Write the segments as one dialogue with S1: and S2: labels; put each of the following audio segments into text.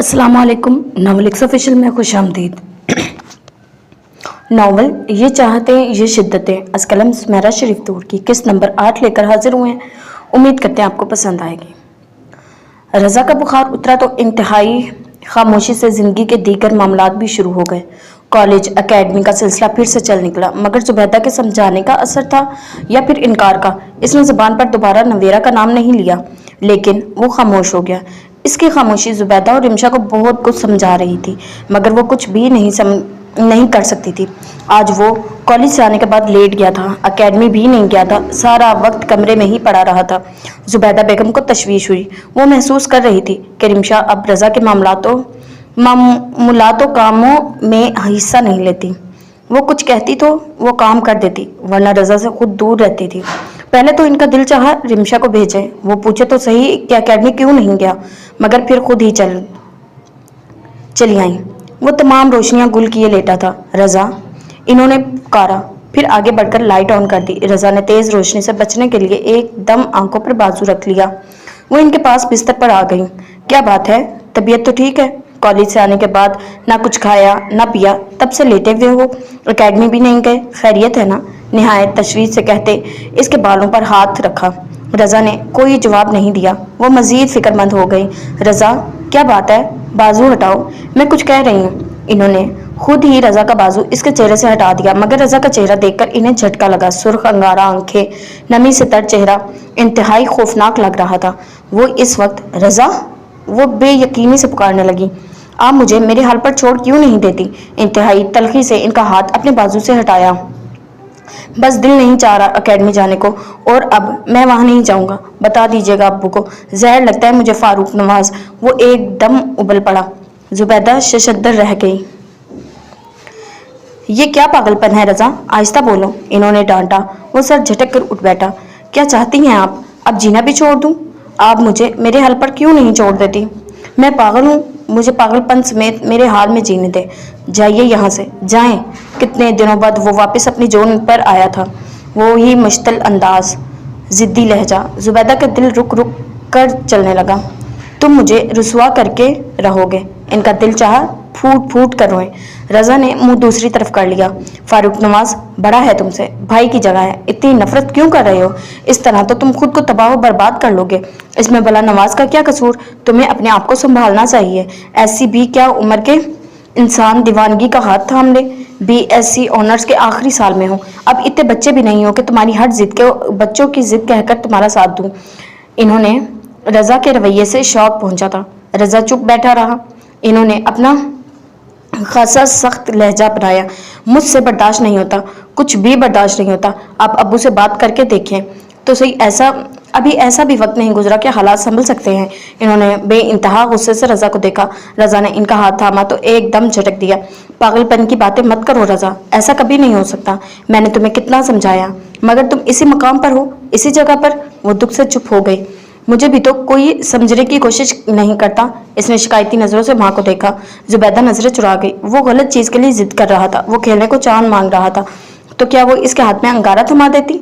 S1: अस्सलाम वालेकुम। Novel x official में खुश आमदीद। नावल ये चाहते ये शिद्दतें अस्कलम सुमेरा शरीफ तूर की किस्त नंबर 8 लेकर हाजिर हुए हैं। उम्मीद करते हैं आपको पसंद आएगी। रज़ा का बुखार उतरा तो इंतहाई खामोशी से ज़िंदगी के दीगर मामलात भी शुरू हो गए। कॉलेज एकेडमी का सिलसिला फिर से चल निकला, मगर जुबैदा के समझाने का असर था या फिर इनकार का। इसने ज़बान पर दोबारा नवेरा का नाम नहीं लिया, लेकिन वो खामोश हो गया। इसकी खामोशी जुबैदा और रिमशा को बहुत कुछ समझा रही थी, मगर वो कुछ भी नहीं कर सकती थी। आज वो कॉलेज से आने के बाद लेट गया था, एकेडमी भी नहीं गया था, सारा वक्त कमरे में ही पड़ा रहा था। जुबैदा बेगम को तशवीश हुई। वो महसूस कर रही थी कि रिमशा अब रज़ा के मामलातों कामों में हिस्सा नहीं लेती। वो कुछ कहती तो वो काम कर देती, वरना रज़ा से खुद दूर रहती थी। पहले तो इनका दिल चाहा रिमशा को भेजे, वो पूछे तो सही कि एकेडमी क्यों नहीं गया, मगर फिर खुद ही चली आई। वो तमाम रोशनियां गुल किए लेटा था। रज़ा, इन्होंने पुकारा, फिर आगे बढ़कर लाइट ऑन कर दी। रज़ा ने तेज रोशनी से बचने के लिए एकदम आंखों पर बाजू रख लिया। वो इनके पास बिस्तर पर आ गई। क्या बात है, तबीयत तो ठीक है? कॉलेज से आने के बाद ना कुछ खाया ना पिया, तब से लेटे हुए हो, एकेडमी भी नहीं गए, खैरियत है ना? निहायत तशवीश से कहते इसके बालों पर हाथ रखा। रज़ा ने कोई जवाब नहीं दिया। वो मजीद फिक्रमंद हो गई। रज़ा, क्या बात है? बाजू हटाओ, मैं कुछ कह रही हूँ। इन्होंने खुद ही रज़ा का बाजू इसके चेहरे से हटा दिया, मगर रज़ा का चेहरा देखकर इन्हें झटका लगा। सुर्ख अंगारा आंखें, नमी से तर चेहरा इंतहाई खौफनाक लग रहा था। वो इस वक्त रज़ा, वो बेयकीनी से पुकारने लगी, आप मुझे मेरे हाल पर छोड़ क्यों नहीं देती? इंतहाई तलखी से इनका हाथ अपने बाजू से हटाया। बस दिल नहीं चाह रहा एकेडमी जाने को, और अब मैं वहां नहीं जाऊंगा। बता दीजिएगा अब्बू को, जहर लगता है मुझे फारूक नवाज। वो एकदम उबल पड़ा। जुबैदा शशद्दर रह गई। ये क्या पागलपन है रज़ा, आहिस्ता बोलो, इन्होंने डांटा। वो सर झटक कर उठ बैठा। क्या चाहती हैं आप? अब जीना भी छोड़ दूं? आप मुझे मेरे हाल पर क्यों नहीं छोड़ देती? मैं पागल हूँ, मुझे पागलपन समेत मेरे हाल में जीने दे। जाइए यहाँ से, जाएं। कितने दिनों बाद वो वापस अपनी जोन पर आया था। वो ही मुश्तल अंदाज, जिद्दी लहजा। जुबैदा का दिल रुक रुक कर चलने लगा। तुम मुझे रुसवा करके रहोगे? इनका दिल चाहा फूट फूट कर रोए। रज़ा ने मुंह दूसरी तरफ कर लिया। फारूक नवाज बड़ा है तुमसे, भाई की जगह है, इतनी नफरत क्यों कर रहे हो? इस तरह तो तुम खुद को तबाह बर्बाद कर लोगे। इसमें भला नवाज का क्या कसूर? तुम्हें अपने आप को संभालना चाहिए। ऐसी भी क्या उम्र के इंसान दीवानगी का हाथ थाम ले? BSc ऑनर्स के आखिरी साल में हो, अब इतने बच्चे भी नहीं हो कि तुम्हारी हर जिद के बच्चों की जिद कहकर तुम्हारा साथ दूं। इन्होंने रज़ा के रवैये से शौक पहुंचा था। रज़ा चुप बैठा रहा। इन्होंने अपना खासा सख्त लहजा अपनाया। मुझसे बर्दाश्त नहीं होता, कुछ भी बर्दाश्त नहीं होता। आप अब्बू से बात करके देखें तो सही। अभी ऐसा भी वक्त नहीं गुजरा कि हालात संभल सकते हैं। इन्होंने बेइंतहा गुस्से से रज़ा को देखा। रज़ा ने इनका हाथ थामा तो एकदम झटक दिया। पागलपन की बातें मत करो रज़ा, ऐसा कभी नहीं हो सकता। मैंने तुम्हें कितना समझाया, मगर तुम इसी मकाम पर हो, इसी जगह पर। वो दुख से चुप हो गई। मुझे भी तो कोई समझने की कोशिश नहीं करता। इसने शिकायती नजरों से माँ को देखा। जुबैदा नजरें चुरा गई। वो गलत चीज के लिए जिद कर रहा था, वो खेलने को चांद मांग रहा था, तो क्या वो इसके हाथ में अंगारा थमा देती?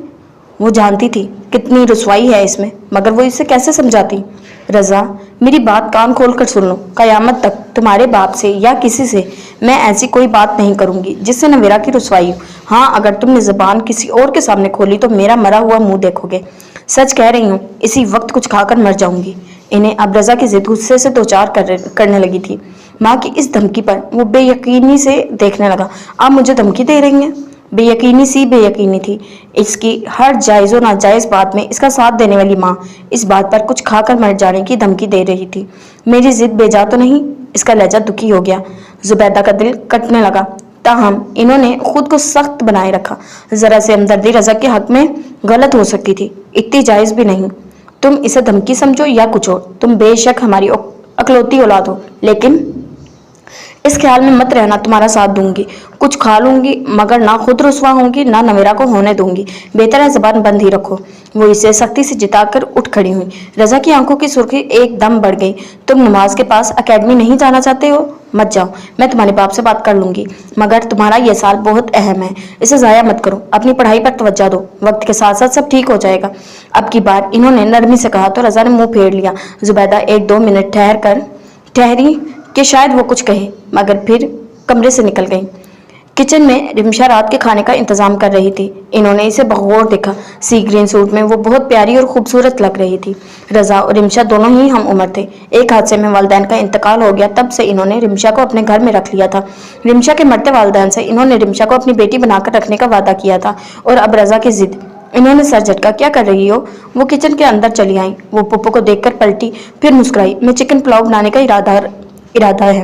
S1: वो जानती थी कितनी रुसवाई है इसमें, मगर वो इसे कैसे समझाती? रज़ा, मेरी बात कान खोल कर सुन लो। कयामत तक तुम्हारे बाप से या किसी से मैं ऐसी कोई बात नहीं करूंगी जिससे नवेरा की रुसवाई हो। हाँ, अगर तुमने ज़बान किसी और के सामने खोली तो मेरा मरा हुआ मुंह देखोगे। सच कह रही हूँ, इसी वक्त कुछ खाकर मर जाऊंगी। इन्हें अब रज़ा की जिद गुस्से से दो चार करने लगी थी। माँ की इस धमकी पर वो बेयकीनी से देखने लगा। आप मुझे धमकी दे रही हैं? बेयकीनी थी। इसकी हर जायज़ और नाजायज़ बात में इसका साथ देने वाली माँ इस बात पर कुछ खाकर मर जाने की धमकी दे रही थी। मेरी जिद बेजा तो नहीं? इसका लहजा दुखी हो गया। जुबैदा का दिल कटने लगा। ताहम इन्होंने खुद को सख्त बनाए रखा। जरा से हमदर्दी रज़ा के हक में गलत हो सकती थी, इतनी जायज़ भी नहीं। तुम इसे धमकी समझो या कुछ और, तुम बेशक हमारी अकलौती औलाद हो, लेकिन इस ख्याल में मत रहना तुम्हारा साथ दूंगी। कुछ खा लूंगी, मगर ना खुद रुसवा होंगी ना नवेरा को होने दूंगी। बेहतर है जबान बंद ही रखो। वो इसे सख्ती से जिताकर उठ खड़ी हुई। रज़ा की आंखों की सुर्खी एकदम बढ़ गई। तुम नमाज के पास एकेडमी नहीं जाना चाहते हो? मत जाओ, मैं तुम्हारे बाप से बात कर लूंगी, मगर तुम्हारा यह साल बहुत अहम है, इसे ज़ाया मत करो। अपनी पढ़ाई पर तवज्जो दो, वक्त के साथ साथ सब ठीक हो जाएगा। अब की बार इन्होंने नरमी से कहा तो रज़ा ने मुंह फेर लिया। जुबैदा 1-2 मिनट ठहरी کہ شاید وہ کچھ کہے، مگر پھر کمرے سے نکل گئی۔ کچن میں رمشا رات کے کھانے کا انتظام کر رہی تھی۔ انہوں نے اسے بغور دیکھا۔ سی گرین سوٹ میں وہ بہت پیاری اور خوبصورت لگ رہی تھی۔ رضا اور رمشا دونوں ہی ہم عمر تھے۔ ایک حادثے میں والدین کا انتقال ہو گیا، تب سے انہوں نے رمشا کو اپنے گھر میں رکھ لیا تھا۔ رمشا کے مرتے والدین سے انہوں نے رمشا کو اپنی بیٹی بنا کر رکھنے کا وعدہ کیا تھا، اور اب رضا کی ضد۔ انہوں نے سر جھٹکا۔ کیا کر رہی ہو؟ وہ کچن کے اندر چلی آئیں۔ وہ پپو کو دیکھ کر پلٹی، پھر مسکرائی۔ میں چکن پلاؤ بنانے کا ارادہ ہے،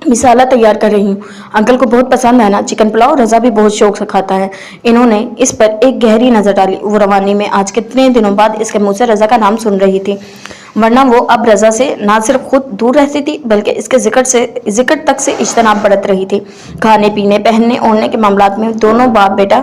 S1: مسالہ تیار کر رہی ہوں۔ انکل کو بہت پسند ہے نا چکن پلاؤ؟ رضا بھی بہت شوق سے کھاتا ہے۔ انہوں نے اس پر ایک گہری نظر ڈالی۔ وہ روانی میں آج کتنے دنوں بعد اس کے منہ سے رضا کا نام سن رہی تھی، ورنہ وہ اب رضا سے نہ صرف خود دور رہتی تھی بلکہ اس کے ذکر تک سے اجتناب برت رہی تھی۔ کھانے پینے، پہننے اوڑھنے کے معاملات میں دونوں باپ بیٹا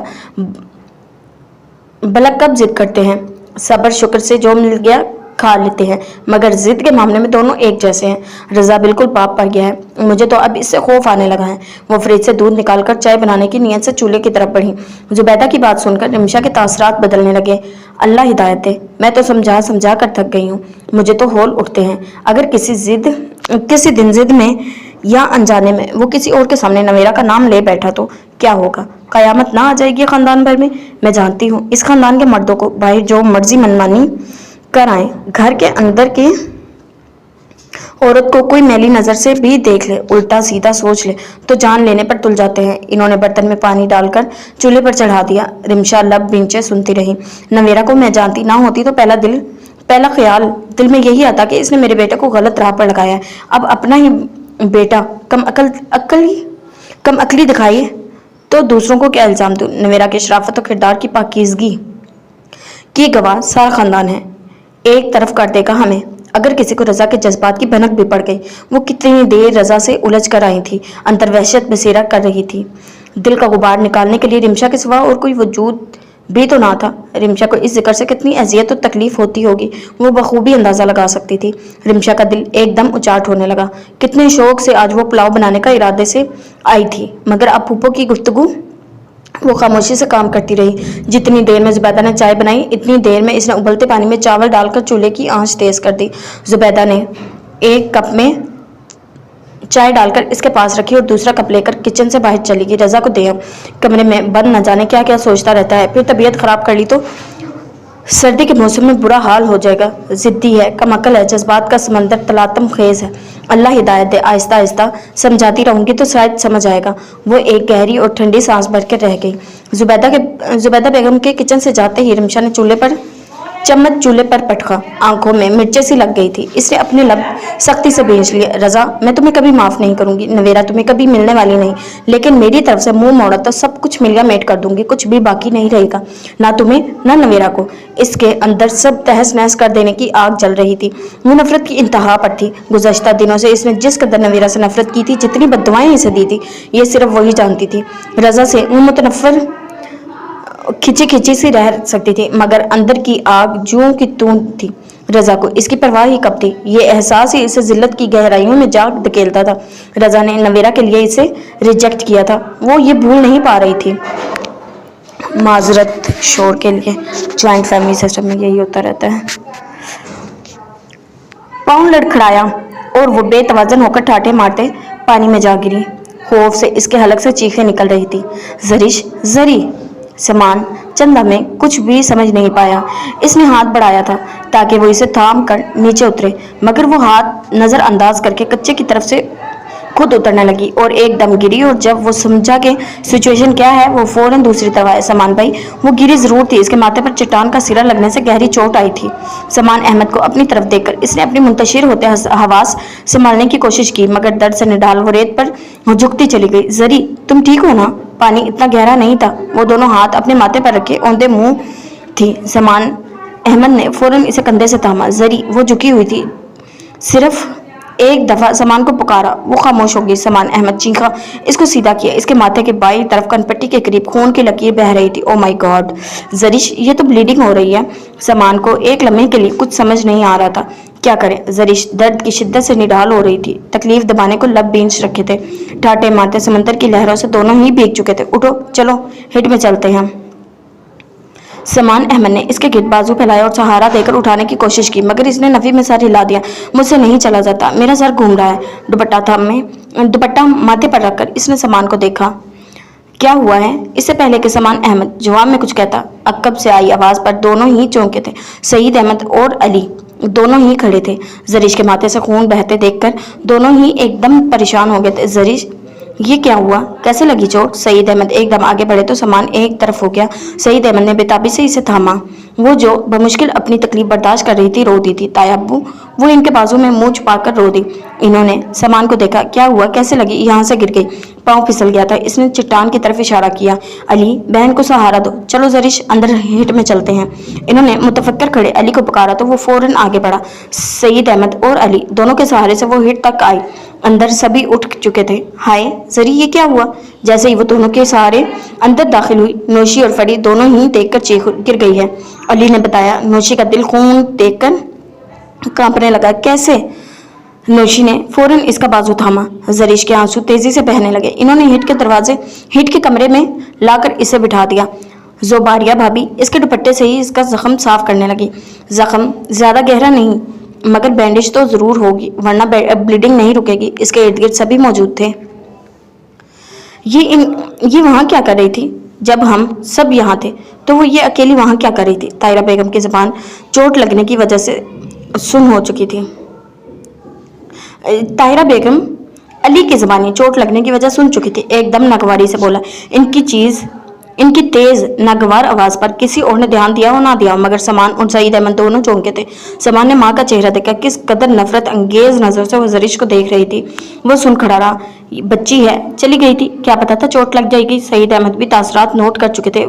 S1: بلکب ضد کرتے ہیں۔ صبر شکر سے جو مل گیا کھا لیتے ہیں، مگر ضد کے معاملے میں دونوں ایک جیسے ہیں۔ رضا بالکل پاپ پڑ گیا ہے، مجھے تو اب اس سے خوف آنے لگا ہے۔ وہ فریج سے دودھ نکال کر چائے بنانے کی نیت سے چولہے کی طرف بڑھی۔ زبیدہ کی بات سن کر رمشا کے تاثرات بدلنے لگے۔ اللہ ہدایت دے، میں تو سمجھا کر تھک گئی ہوں، مجھے تو ہول اٹھتے ہیں۔ اگر کسی دن ضد میں یا انجانے میں وہ کسی اور کے سامنے نویرا کا نام لے بیٹھا تو کیا ہوگا؟ قیامت نہ آ جائے گی خاندان بھر میں؟ میں جانتی ہوں اس خاندان کے مردوں کو باہر جو مرضی منمانی کر آئیں، گھر کے اندر کی عورت کو کوئی میلی نظر سے بھی دیکھ لے، الٹا سیدھا سوچ لے تو جان لینے پر تل جاتے ہیں۔ انہوں نے برتن میں پانی ڈال کر چولہے پر چڑھا دیا۔ رمشا لب بھینچے سنتی رہی۔ نویرا کو میں جانتی نہ ہوتی تو پہلا خیال دل میں یہی آتا کہ اس نے میرے بیٹے کو غلط راہ پر لگایا ہے۔ اب اپنا ہی بیٹا کم عقلی دکھائیے تو دوسروں کو کیا الزام دوں؟ نویرا کی شرافت و کردار کی پاکیزگی کی گواہ سارا خاندان ہے، ایک طرف کر دے گا ہمیں۔ اگر کسی کو رضا کے جذبات کی بھنک بھی پڑ گئی، وہ کتنی دیر رضا سے الجھ کر آئی تھی، اندر وحشت بسیرا کر رہی تھی۔ دل کا غبار نکالنے کے لیے رمشا کے سوا اور کوئی وجود بھی تو نہ تھا۔ رمشا کو اس ذکر سے کتنی اذیت و تکلیف ہوتی ہوگی وہ بخوبی اندازہ لگا سکتی تھی۔ رمشا کا دل ایک دم اچاٹ ہونے لگا۔ کتنے شوق سے آج وہ پلاؤ بنانے کا ارادے سے آئی تھی، مگر اب پھوپھو کی گفتگو وہ خاموشی سے کام کرتی رہی۔ جتنی دیر میں زبیدہ نے چائے بنائی، اتنی دیر میں اس نے ابلتے پانی میں چاول ڈال کر چولہے کی آنچ تیز کر دی۔ زبیدہ نے ایک کپ میں چائے ڈال کر اس کے پاس رکھی اور دوسرا کپ لے کر کچن سے باہر چلی گئی۔ رضا کو دے کمرے میں بند نہ جانے کیا کیا سوچتا رہتا ہے، پھر طبیعت خراب کر لی تو سردی کے موسم میں برا حال ہو جائے گا۔ ضدی ہے، کم عقل ہے، جذبات کا سمندر تلاطم خیز ہے۔ اللہ ہدایت دے، آہستہ آہستہ سمجھاتی رہوں گی تو شاید سمجھ آئے گا۔ وہ ایک گہری اور ٹھنڈی سانس بھر کے رہ گئی۔ زبیدہ بیگم کے کچن سے جاتے ہی رمشا نے چمچ چولہے پر پٹکا۔ آنکھوں میں مرچیں سی لگ گئی تھی، اس نے اپنے لب سختی سے بھینچ لیے۔ رضا، میں تمہیں کبھی معاف نہیں کروں گی۔ نویرا تمہیں کبھی ملنے والی نہیں، لیکن میری طرف سے منہ موڑا تو سب کچھ ملیا میٹ کر دوں گی، کچھ بھی باقی نہیں رہے گا، نہ تمہیں نہ نویرا کو۔ اس کے اندر سب تہس نہس کر دینے کی آگ جل رہی تھی، وہ نفرت کی انتہا پر تھی۔ گزشتہ دنوں سے اس نے جس قدر نویرا سے نفرت کی تھی، جتنی بددعائیں اسے دی تھی، یہ صرف وہی جانتی تھی۔ رضا سے وہ متنفر کھچی سی رہ سکتی تھی، مگر اندر کی آگ جوں کی توں تھی۔ رضا کو اس کی پرواہ ہی کب تھی؟ یہ احساس ہی اسے ذلت کی گہرائیوں میں جا دھکیلتا تھا۔ رضا نے نویرا کے لیے اسے ریجیکٹ کیا تھا، وہ یہ بھول نہیں پا رہی تھی۔ معذرت شور کے لیے، جوائنٹ فیملی سسٹم میں یہی ہوتا رہتا ہے۔ پاؤں لڑکھڑایا اور وہ بے توازن ہو کر ٹھاٹھے مارتے پانی میں جا گری۔ خوف سے اس کے حلق سے چیخیں نکل رہی تھی۔ زری سامان چندہ میں کچھ بھی سمجھ نہیں پایا۔ اس نے ہاتھ بڑھایا تھا تاکہ وہ اسے تھام کر نیچے اترے، مگر وہ ہاتھ نظر انداز کر کے کچے کی طرف سے خود اترنے لگی اور ایک دم گری، اور جب وہ سمجھا کہ سچویشن کیا ہے وہ فوراً دوسری طرف آیا۔ سامان بھائی، وہ گری ضرور تھی، اس کے ماتھے پر چٹان کا سرا لگنے سے گہری چوٹ آئی تھی۔ سامان احمد کو اپنی طرف دیکھ کر اس نے اپنی منتشر ہوتے حواس سنبھالنے کی کوشش کی، مگر درد سے نڈال وہ ریت پر جھکتی چلی گئی۔ زری، تم ٹھیک ہو نا؟ پانی اتنا گہرا نہیں تھا۔ وہ دونوں ہاتھ اپنے ماتھے پر رکھے اوندے منہ تھی۔ سامان احمد نے فوراً اسے کندھے سے تھاما۔ زری، وہ جھکی ہوئی تھی، صرف ایک دفعہ سامان کو پکارا، وہ خاموش ہو گئی۔ سامان احمد چیخا، اس کو سیدھا کیا۔ اس کے ماتھے کے بائیں طرف کنپٹی کے قریب خون کی لکیر بہہ رہی تھی۔ او مائی گاڈ زریش، یہ تو بلیڈنگ ہو رہی ہے۔ سامان کو ایک لمحے کے لیے کچھ سمجھ نہیں آ رہا تھا، کیا کرے؟ زریش درد کی شدت سے نڈال ہو رہی تھی، تکلیف دبانے کو لب بینچ رکھے تھے، ٹھاٹے مارتے سمندر کی لہروں سے دونوں ہی بھیگ چکے تھے۔ اٹھو چلو، ہٹ میں چلتے ہیں۔ समान अहमद ने इसके गिर्द बाजू फैलाया और सहारा देकर उठाने की कोशिश की, मगर इसने नफी में सर हिला दिया। मुझसे नहीं चला जाता, मेरा सर घूम रहा है। दुपट्टा माथे पर रखकर इसने समान को देखा। क्या हुआ है? इससे पहले कि समान अहमद जवाब में कुछ कहता, अक्कब से आई आवाज पर दोनों ही चौंके थे। सईद अहमद और अली दोनों ही खड़े थे। जरीश के माथे से खून बहते देखकर दोनों ही एकदम परेशान हो गए थे। जरीश, ये क्या हुआ? कैसे लगी चोट? सईद अहमद एकदम आगे बढ़े तो समान एक तरफ हो गया। सईद अहमद ने बेताबी से इसे थामा। वो जो बमुश्किल अपनी तकलीफ बर्दाश्त कर रही थी रो दी थी। ताया अब्बू, वो इनके बाजू में मुंह छुपाकर रो दी। इन्होंने समान को देखा। क्या हुआ? कैसे लगी? यहाँ से गिर गई, पाँव फिसल गया था। इसने चट्टान की तरफ इशारा किया। अली, बहन को सहारा दो। चलो जरीश, अंदर हिट में चलते हैं। इन्होंने मुतफक्कर खड़े अली को पुकारा तो वो फौरन आगे बढ़ा। सईद अहमद और अली दोनों के सहारे से वो हिट तक आए। अंदर सभी उठ चुके थे। हाय जरी, ये क्या हुआ? जैसे ही वो दोनों के सहारे अंदर दाखिल हुई, नौशी और फरी दोनों ही देखकर चीख गिर गई है। अली ने बताया। नौशी का दिल खून देखकर कांपने लगा। कैसे? नौशी ने फौरन इसका बाजू थामा। जरीश के आंसू तेजी से बहने लगे। इन्होंने हिट के कमरे में लाकर इसे बिठा दिया। जोबारिया भाभी इसके दुपट्टे से ही इसका जख्म साफ करने लगी। जख्म ज्यादा गहरा नहीं, मगर बैंडेज तो जरूर होगी, वरना ब्लीडिंग नहीं रुकेगी। इसके इर्द गिर्द सभी मौजूद थे। ये वहाँ क्या कर रही थी? जब हम सब यहाँ थे तो वो ये अकेली वहाँ क्या कर रही थी? ताहिरा बेगम की जुबान चोट लगने की वजह से सुन हो चुकी थी। ताहिरा बेगम अली की जुबानी चोट लगने की वजह सुन चुकी थी। एकदम नागवारी से बोला। इनकी तेज नागवार आवाज पर किसी और ने ध्यान दिया हो ना दिया हो, मगर समान और सईद अहमद दोनों चौंके थे। समान ने माँ का चेहरा देखा। किस कदर नफरत अंगेज नजर से वो जरीश को देख रही थी। वो सुन खड़ा रहा। बच्ची है, चली गई थी, क्या पता था चोट लग जाएगी। सईद अहमद भी तासरात नोट कर चुके थे।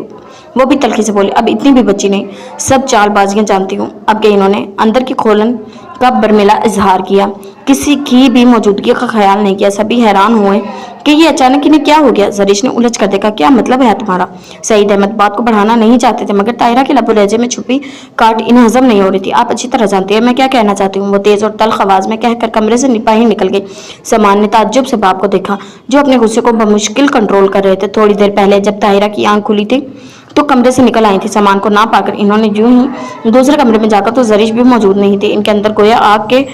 S1: वो भी तलखी से बोले, अब इतनी भी बच्ची नहीं, सब चालबाजियां जानती हूँ। अब के इन्होंने अंदर की खोलन का बरमिला इजहार किया। किसी की भी मौजूदगी का ख्याल नहीं किया। सभी हैरान हुए कि ये अचानक इन्हें क्या हो गया। जरीश ने उलझ कर देखा। क्या मतलब है तुम्हारा? सईद अहमद बात को बढ़ाना नहीं चाहते थे, मगर ताहिरा के लबो लहजे में छुपी काट इन्हें हजम नहीं हो रही थी। आप अच्छी तरह जानती है मैं क्या कहना चाहती हूँ, वो तेज और तल्ख आवाज में कहकर कमरे से निपाही निकल गई। समान ने ताज्जुब से बाप को देखा, जो अपने गुस्से को बमुश्किल कंट्रोल कर रहे थे। थोड़ी देर पहले जब ताहिरा की आंख खुली थी तो कमरे से निकल आई थी। समान को ना पाकर इन्होंने यूं ही दूसरे कमरे में जाकर तो जरीश भी मौजूद नहीं थे। इनके अंदर गोया आग के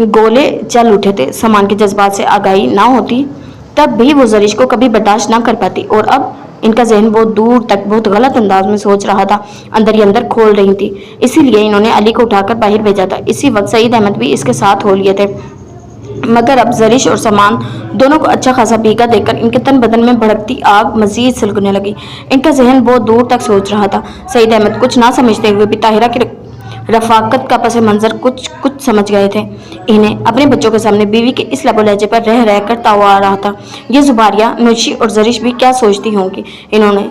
S1: गोले चल उठे थे। समान के जज्बात से आगाही ना होती तब भी वो जरीश को कभी बर्दाश्त ना कर पाती, और अब इनका जहन बहुत दूर तक बहुत गलत अंदाज में सोच रहा था, अंदर ही अंदर खोल रही थी। इसीलिए इन्होंने अली को उठाकर बाहर भेजा था। इसी वक्त सईद अहमद भी इसके साथ हो लिए थे, मगर अब जरीश और समान दोनों को अच्छा खासा भीगा देखकर इनके तन बदन में भड़कती आग मजीद सुलगने लगी। इनका जहन बहुत दूर तक सोच रहा था। सईद अहमद कुछ ना समझते हुए भी ताहिरा की रफाकत का पस मंजर कुछ समझ गए थे। इन्हें अपने बच्चों के सामने बीवी के इस लबो लहजे पर रह रह कर तावा आ रहा था। ये जुबारिया, नौशी और जरीश भी क्या सोचती होंगी। इन्होंने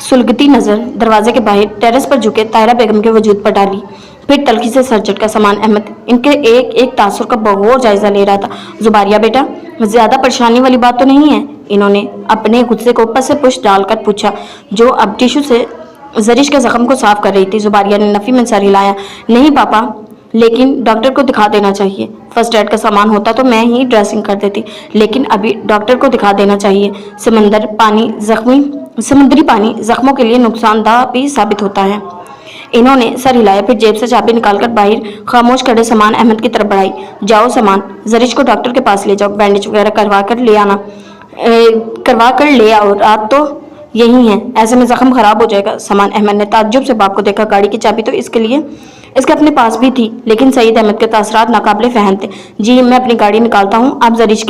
S1: सुलगती नजर दरवाजे के बाहर टेरेस पर झुके ताहिरा बेगम के वजूद पर डाली। फिर तलखी से सर झटका। समान अहमद इनके एक एक तासुर का बगौर जायजा ले रहा था। जुबारिया बेटा, ज्यादा परेशानी वाली बात तो नहीं है? इन्होंने अपने गुस्से को ऊपर से पुश डालकर पूछा, जो अब टिश्यू से जरीश के जख्म को साफ कर रही थी। जुबारिया ने नफी में सर हिलाया। नहीं पापा, लेकिन डॉक्टर को दिखा देना चाहिए। फर्स्ट एड का सामान होता तो मैं ही ड्रेसिंग कर देती, लेकिन अभी डॉक्टर को दिखा देना चाहिए। समुद्री पानी जख्मों के लिए नुकसानदाह भी साबित होता है। इन्होंने सर हिलाया। फिर जेब से चाबी निकालकर बाहर खामोश खड़े समान अहमद की तरफ बढ़ाई। जाओ समान, जरीश को डॉक्टर के पास ले जाओ, बैंडेज वगैरह करवा कर ले आओ। रात तो यही है, ऐसे में जख्म खराब हो जाएगा। समान अहमद ने ताज्जुब से बाप को देखा। गाड़ी की चाबी तो इसके अपने पास भी थी, लेकिन सईद अहमद के तासरात नाकाबिले फहम थे। जी मैं अपनी गाड़ी निकालता हूँ, आप जरीश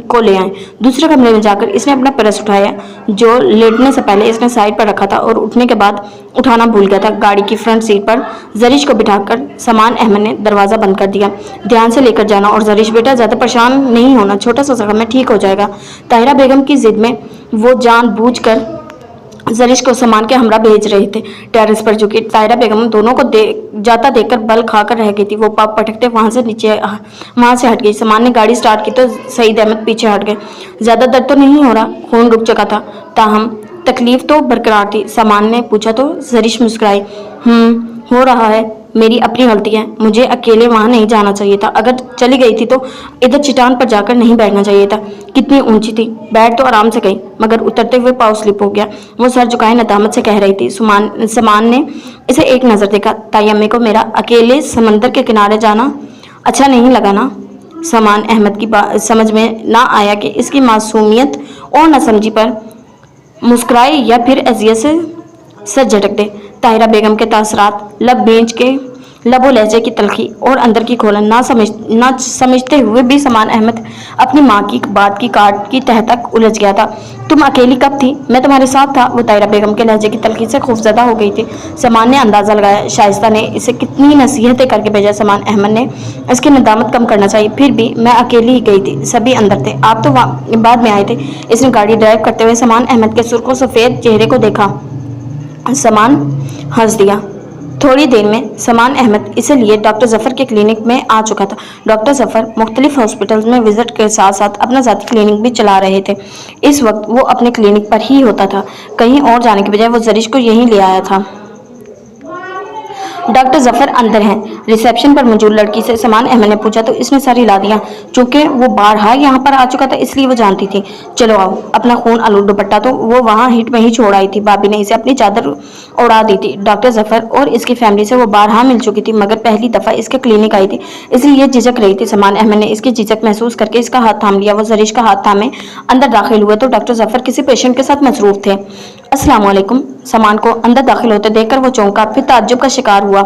S1: को ले आए। दूसरे कमरे में जाकर इसने अपना पर्स उठाया, जो लेटने से पहले इसने साइड पर रखा था और उठने के बाद उठाना भूल गया था। गाड़ी की फ्रंट सीट पर जरीश को बिठाकर समान अहमद ने दरवाजा बंद कर दिया। ध्यान से लेकर जाना, और जरीश बेटा ज्यादा परेशान नहीं होना, छोटा सा जख्म है, ठीक हो जाएगा। ताहिरा बेगम की जिद में वो जानबूझकर जरीश को समान के हमरा भेज रहे थे। टेरेस पर झुकी ताहिरा बेगम दोनों को जाता देखकर बल खाकर रह गई थी। वो पाप पटकते वहां से हट गई। समान ने गाड़ी स्टार्ट की तो सईद अहमद पीछे हट गए। ज्यादा दर्द तो नहीं हो रहा? खून रुक चुका था, ताहम तकलीफ तो बरकरार थी। समान ने पूछा तो जरीश मुस्कुराई। हो रहा है, मेरी अपनी गलती है, मुझे अकेले वहाँ नहीं जाना चाहिए था। अगर चली गई थी तो इधर चट्टान पर जाकर नहीं बैठना चाहिए था। कितनी ऊंची थी, बैठ तो आराम से गई मगर उतरते हुए पाँव स्लिप हो गया। वो सर झुकाए नदामत से कह रही थी। समान ने इसे एक नज़र देखा। ताई अम्मी को मेरा अकेले समंदर के किनारे जाना अच्छा नहीं लगा ना। समान अहमद की बात समझ में ना आया कि इसकी मासूमियत और नासमझी पर मुस्कुराए या फिर अजियत से सर झटक दे। ताहिरा बेगम के तासरात, लब बेंच के लबो लहजे की तलखी और अंदर की खोलन ना समझते हुए भी समान अहमद अपनी माँ की बात की काट की तह तक उलझ गया था। तुम अकेली कब थी? मैं तुम्हारे साथ था। वो ताहिरा बेगम के लहजे की तलखी से खौफजदा हो गई थी। समान ने अंदाजा लगाया शाइस्ता ने इसे कितनी नसीहतें करके भेजा। समान अहमद ने इसकी नदामत कम करना चाहिए। फिर भी मैं अकेली ही गई थी, सभी अंदर थे, आप तो बाद में आए थे। इसने गाड़ी ड्राइव करते हुए समान अहमद के सुर्ख सफ़ेद चेहरे को देखा। समान हंस दिया। थोड़ी देर में समान अहमद इसे लिए डॉक्टर जफर के क्लिनिक में आ चुका था। डॉक्टर जफर मुख्तलिफ हॉस्पिटल्स में विजिट के साथ साथ अपना ज़ाती क्लिनिक भी चला रहे थे। इस वक्त वो अपने क्लिनिक पर ही होता था, कहीं और जाने के बजाय वो जरीश को यहीं ले आया था। डॉक्टर जफर अंदर हैं। रिसेप्शन पर मौजूद लड़की से समान अहमद ने पूछा तो इसने सर हिला दिया। चूंकि वो बारहा यहाँ पर आ चुका था इसलिए वो जानती थी। चलो आओ। अपना खून आलू दुपट्टा तो वो वहाँ हिट में ही छोड़ आई थी। भाभी ने इसे अपनी चादर उड़ा दी थी। डॉक्टर जफर और इसकी फैमिली से वो बारहा मिल चुकी थी मगर पहली दफा इसके क्लिनिक आई थी इसलिए झिझक रही थी। समान अहमद ने इसकी झिझक महसूस करके इसका हाथ थाम लिया। वो जरीश का हाथ थामे अंदर दाखिल हुए तो डॉक्टर जफर किसी पेशेंट के साथ मसरूफ थे। अस्सलाम वालेकुम। समान को अंदर दाखिल होते देखकर वो चौंका, फिर ताज्जुब का शिकार हुआ।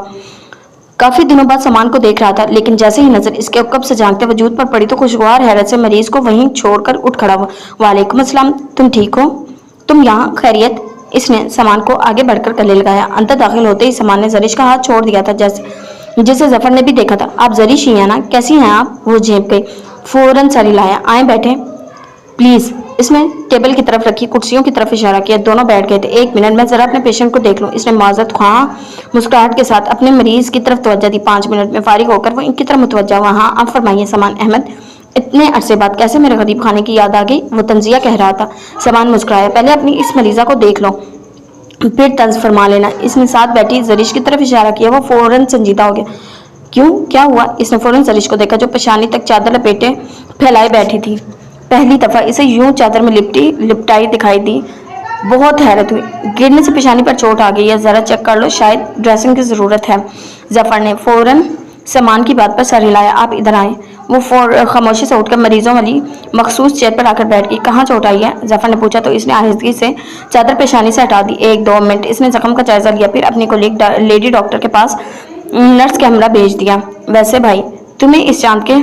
S1: काफी दिनों बाद समान को देख रहा था लेकिन जैसे ही नजर इसके कब से जानते वजूद पर पड़ी तो खुशगवार हैरत से मरीज को वहीं छोड़कर उठ खड़ा हुआ। वालेकुम अस्सलाम, तुम ठीक हो? तुम यहाँ खैरियत? इसने समान को आगे बढ़कर गले लगाया। अंदर दाखिल होते ही समान ने जरीश का हाथ छोड़ दिया था जिसे जफर ने भी देखा था। आप जरीश ही हैं ना? कैसी हैं आप? वो झेप गई। फौरन सर हिलाया। आए बैठे प्लीज। इसने टेबल की तरफ रखी कुर्सियों की तरफ इशारा किया। दोनों बैठ गए थे। एक मिनट, मैं जरा अपने पेशेंट को देख लूं। इसने माजरत ख्वाह मुस्कुराहट के साथ अपने मरीज की तरफ तवज्जो दी। 5 मिनट में फारिग होकर वो इनकी तरफ मुतवज्जा हुआ। हाँ आप फरमाइए समान अहमद, इतने अरसे बाद कैसे मेरे गरीब खाने की याद आ गई? वो तंजिया कह रहा था। समान मुस्कुराया। पहले अपनी इस मरीजा को देख लो फिर तर्ज फरमा लेना। इसने साथ बैठी जरीश की तरफ इशारा किया। वो फौरन संजीदा हो गया। क्यों, क्या हुआ? इसने फौरन जरीश को देखा जो पेशानी तक चादर लपेटे फैलाए बैठी थी। पहली दफा इसे यूं चादर में लिपटाई दिखाई दी। बहुत हैरत हुई। गिरने से पेशानी पर चोट आ गई है, जरा चेक कर लो, शायद ड्रेसिंग की जरूरत है। जफर ने फौरन समान की बात पर सर हिलाया। आप इधर आए। वो खामोशी से उठकर मरीजों वाली मखसूस चेयर पर आकर बैठ गई। कहाँ चोट आई है? जफर ने पूछा तो इसने आहिस्तगी से चादर पेशानी से हटा दी। 1-2 मिनट इसने जख्म का जायजा लिया, फिर अपनी कोलीग लेडी डॉक्टर के पास नर्स के हमरा भेज दिया। वैसे भाई, तुम्हें इस चांद के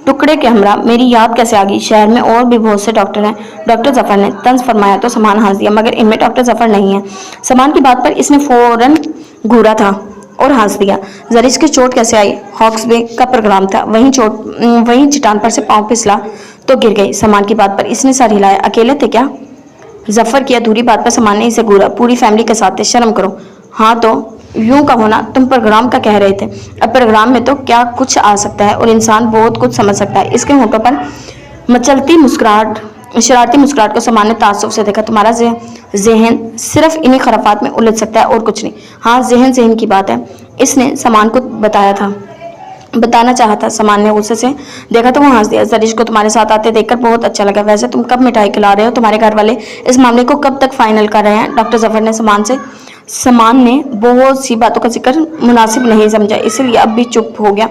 S1: टुकड़े के हमरा मेरी याद कैसे आ गई? शहर में और भी बहुत से डॉक्टर हैं। डॉक्टर जफर ने तंज फरमाया तो समान हंस दिया, मगर इनमें डॉक्टर जफर नहीं है। समान की बात पर इसने फौरन घूरा था और हंस दिया। जरीश की चोट कैसे आई? हॉक्स बे का प्रोग्राम था, वहीं चट्टान पर से पांव फिसला तो गिर गई। समान की बात पर इसने सर हिलाया। अकेले थे क्या? जफर की अधूरी बात पर समान ने इसे घूरा। पूरी फैमिली के साथ थे, शर्म करो। हाँ तो यूं कहो ना, तुम प्रोग्राम का कह रहे थे। अब प्रोग्राम में तो क्या कुछ आ सकता है और इंसान बहुत कुछ समझ सकता है। इसके होठों पर मचलती मुस्कुराहट, शरारती मुस्कुराहट को समान ने ताज्जुब से देखा। तुम्हारा जहन सिर्फ इन्हीं खराफात में उलझ सकता है और कुछ नहीं। हाँ जहन की बात है, इसने समान को बताना चाहा था। समान ने गुस्से से देखा तो वो हंस दिया। जरीश को तुम्हारे साथ आते देखकर बहुत अच्छा लगा। वैसे तुम कब मिठाई खिला रहे हो? तुम्हारे घर वाले इस मामले को कब तक फाइनल कर रहे हैं? डॉक्टर जफर ने समान ने बहुत सी बातों का जिक्र मुनासिब नहीं समझा, इसलिए अब भी चुप हो गया।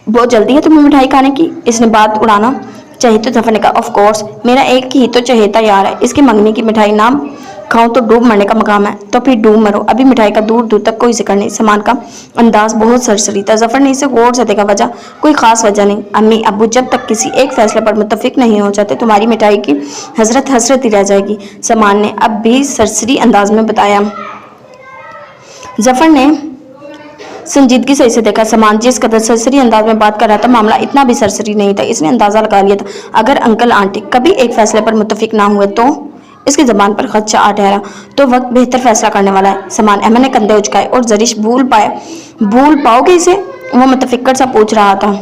S1: बहुत जल्दी है तुम्हें मिठाई खाने की? इसने बात उड़ाना चाहिए तो जफर ने कहा, ऑफ कोर्स, मेरा एक ही तो चहेता यार है, इसकी मंगनी की मिठाई नाम खाऊं तो डूब मरने का मकाम है। तो फिर डूब मरो, अभी मिठाई का दूर दूर तक कोई जिक्र नहीं। समान का अंदाज बहुत सरसरी था। जफर ने इसे गौर से देखा। वजह कोई खास वजह नहीं। अम्मी अब्बू जब तक किसी एक फैसले पर मुत्तफिक नहीं हो जाते तुम्हारी मिठाई की हसरत ही रह जाएगी। समान ने अब भी सरसरी अंदाज में बताया। जफर ने संजीदगी से इसे देखा। समान जिस कदर सरसरी अंदाज में बात कर रहा था मामला इतना भी सरसरी नहीं था। इसने अंदाजा लगा लिया था अगर अंकल आंटी कभी एक फैसले पर मुत्तफिक ना हुए तो इसकी जबान पर खदशा आ ठहरा तो वक्त बेहतर फैसला करने वाला है। समान अहमद ने कंधे उचकाए। और जरीश भूल पाओगे इसे? वो मुतफिक्र सा पूछ रहा था।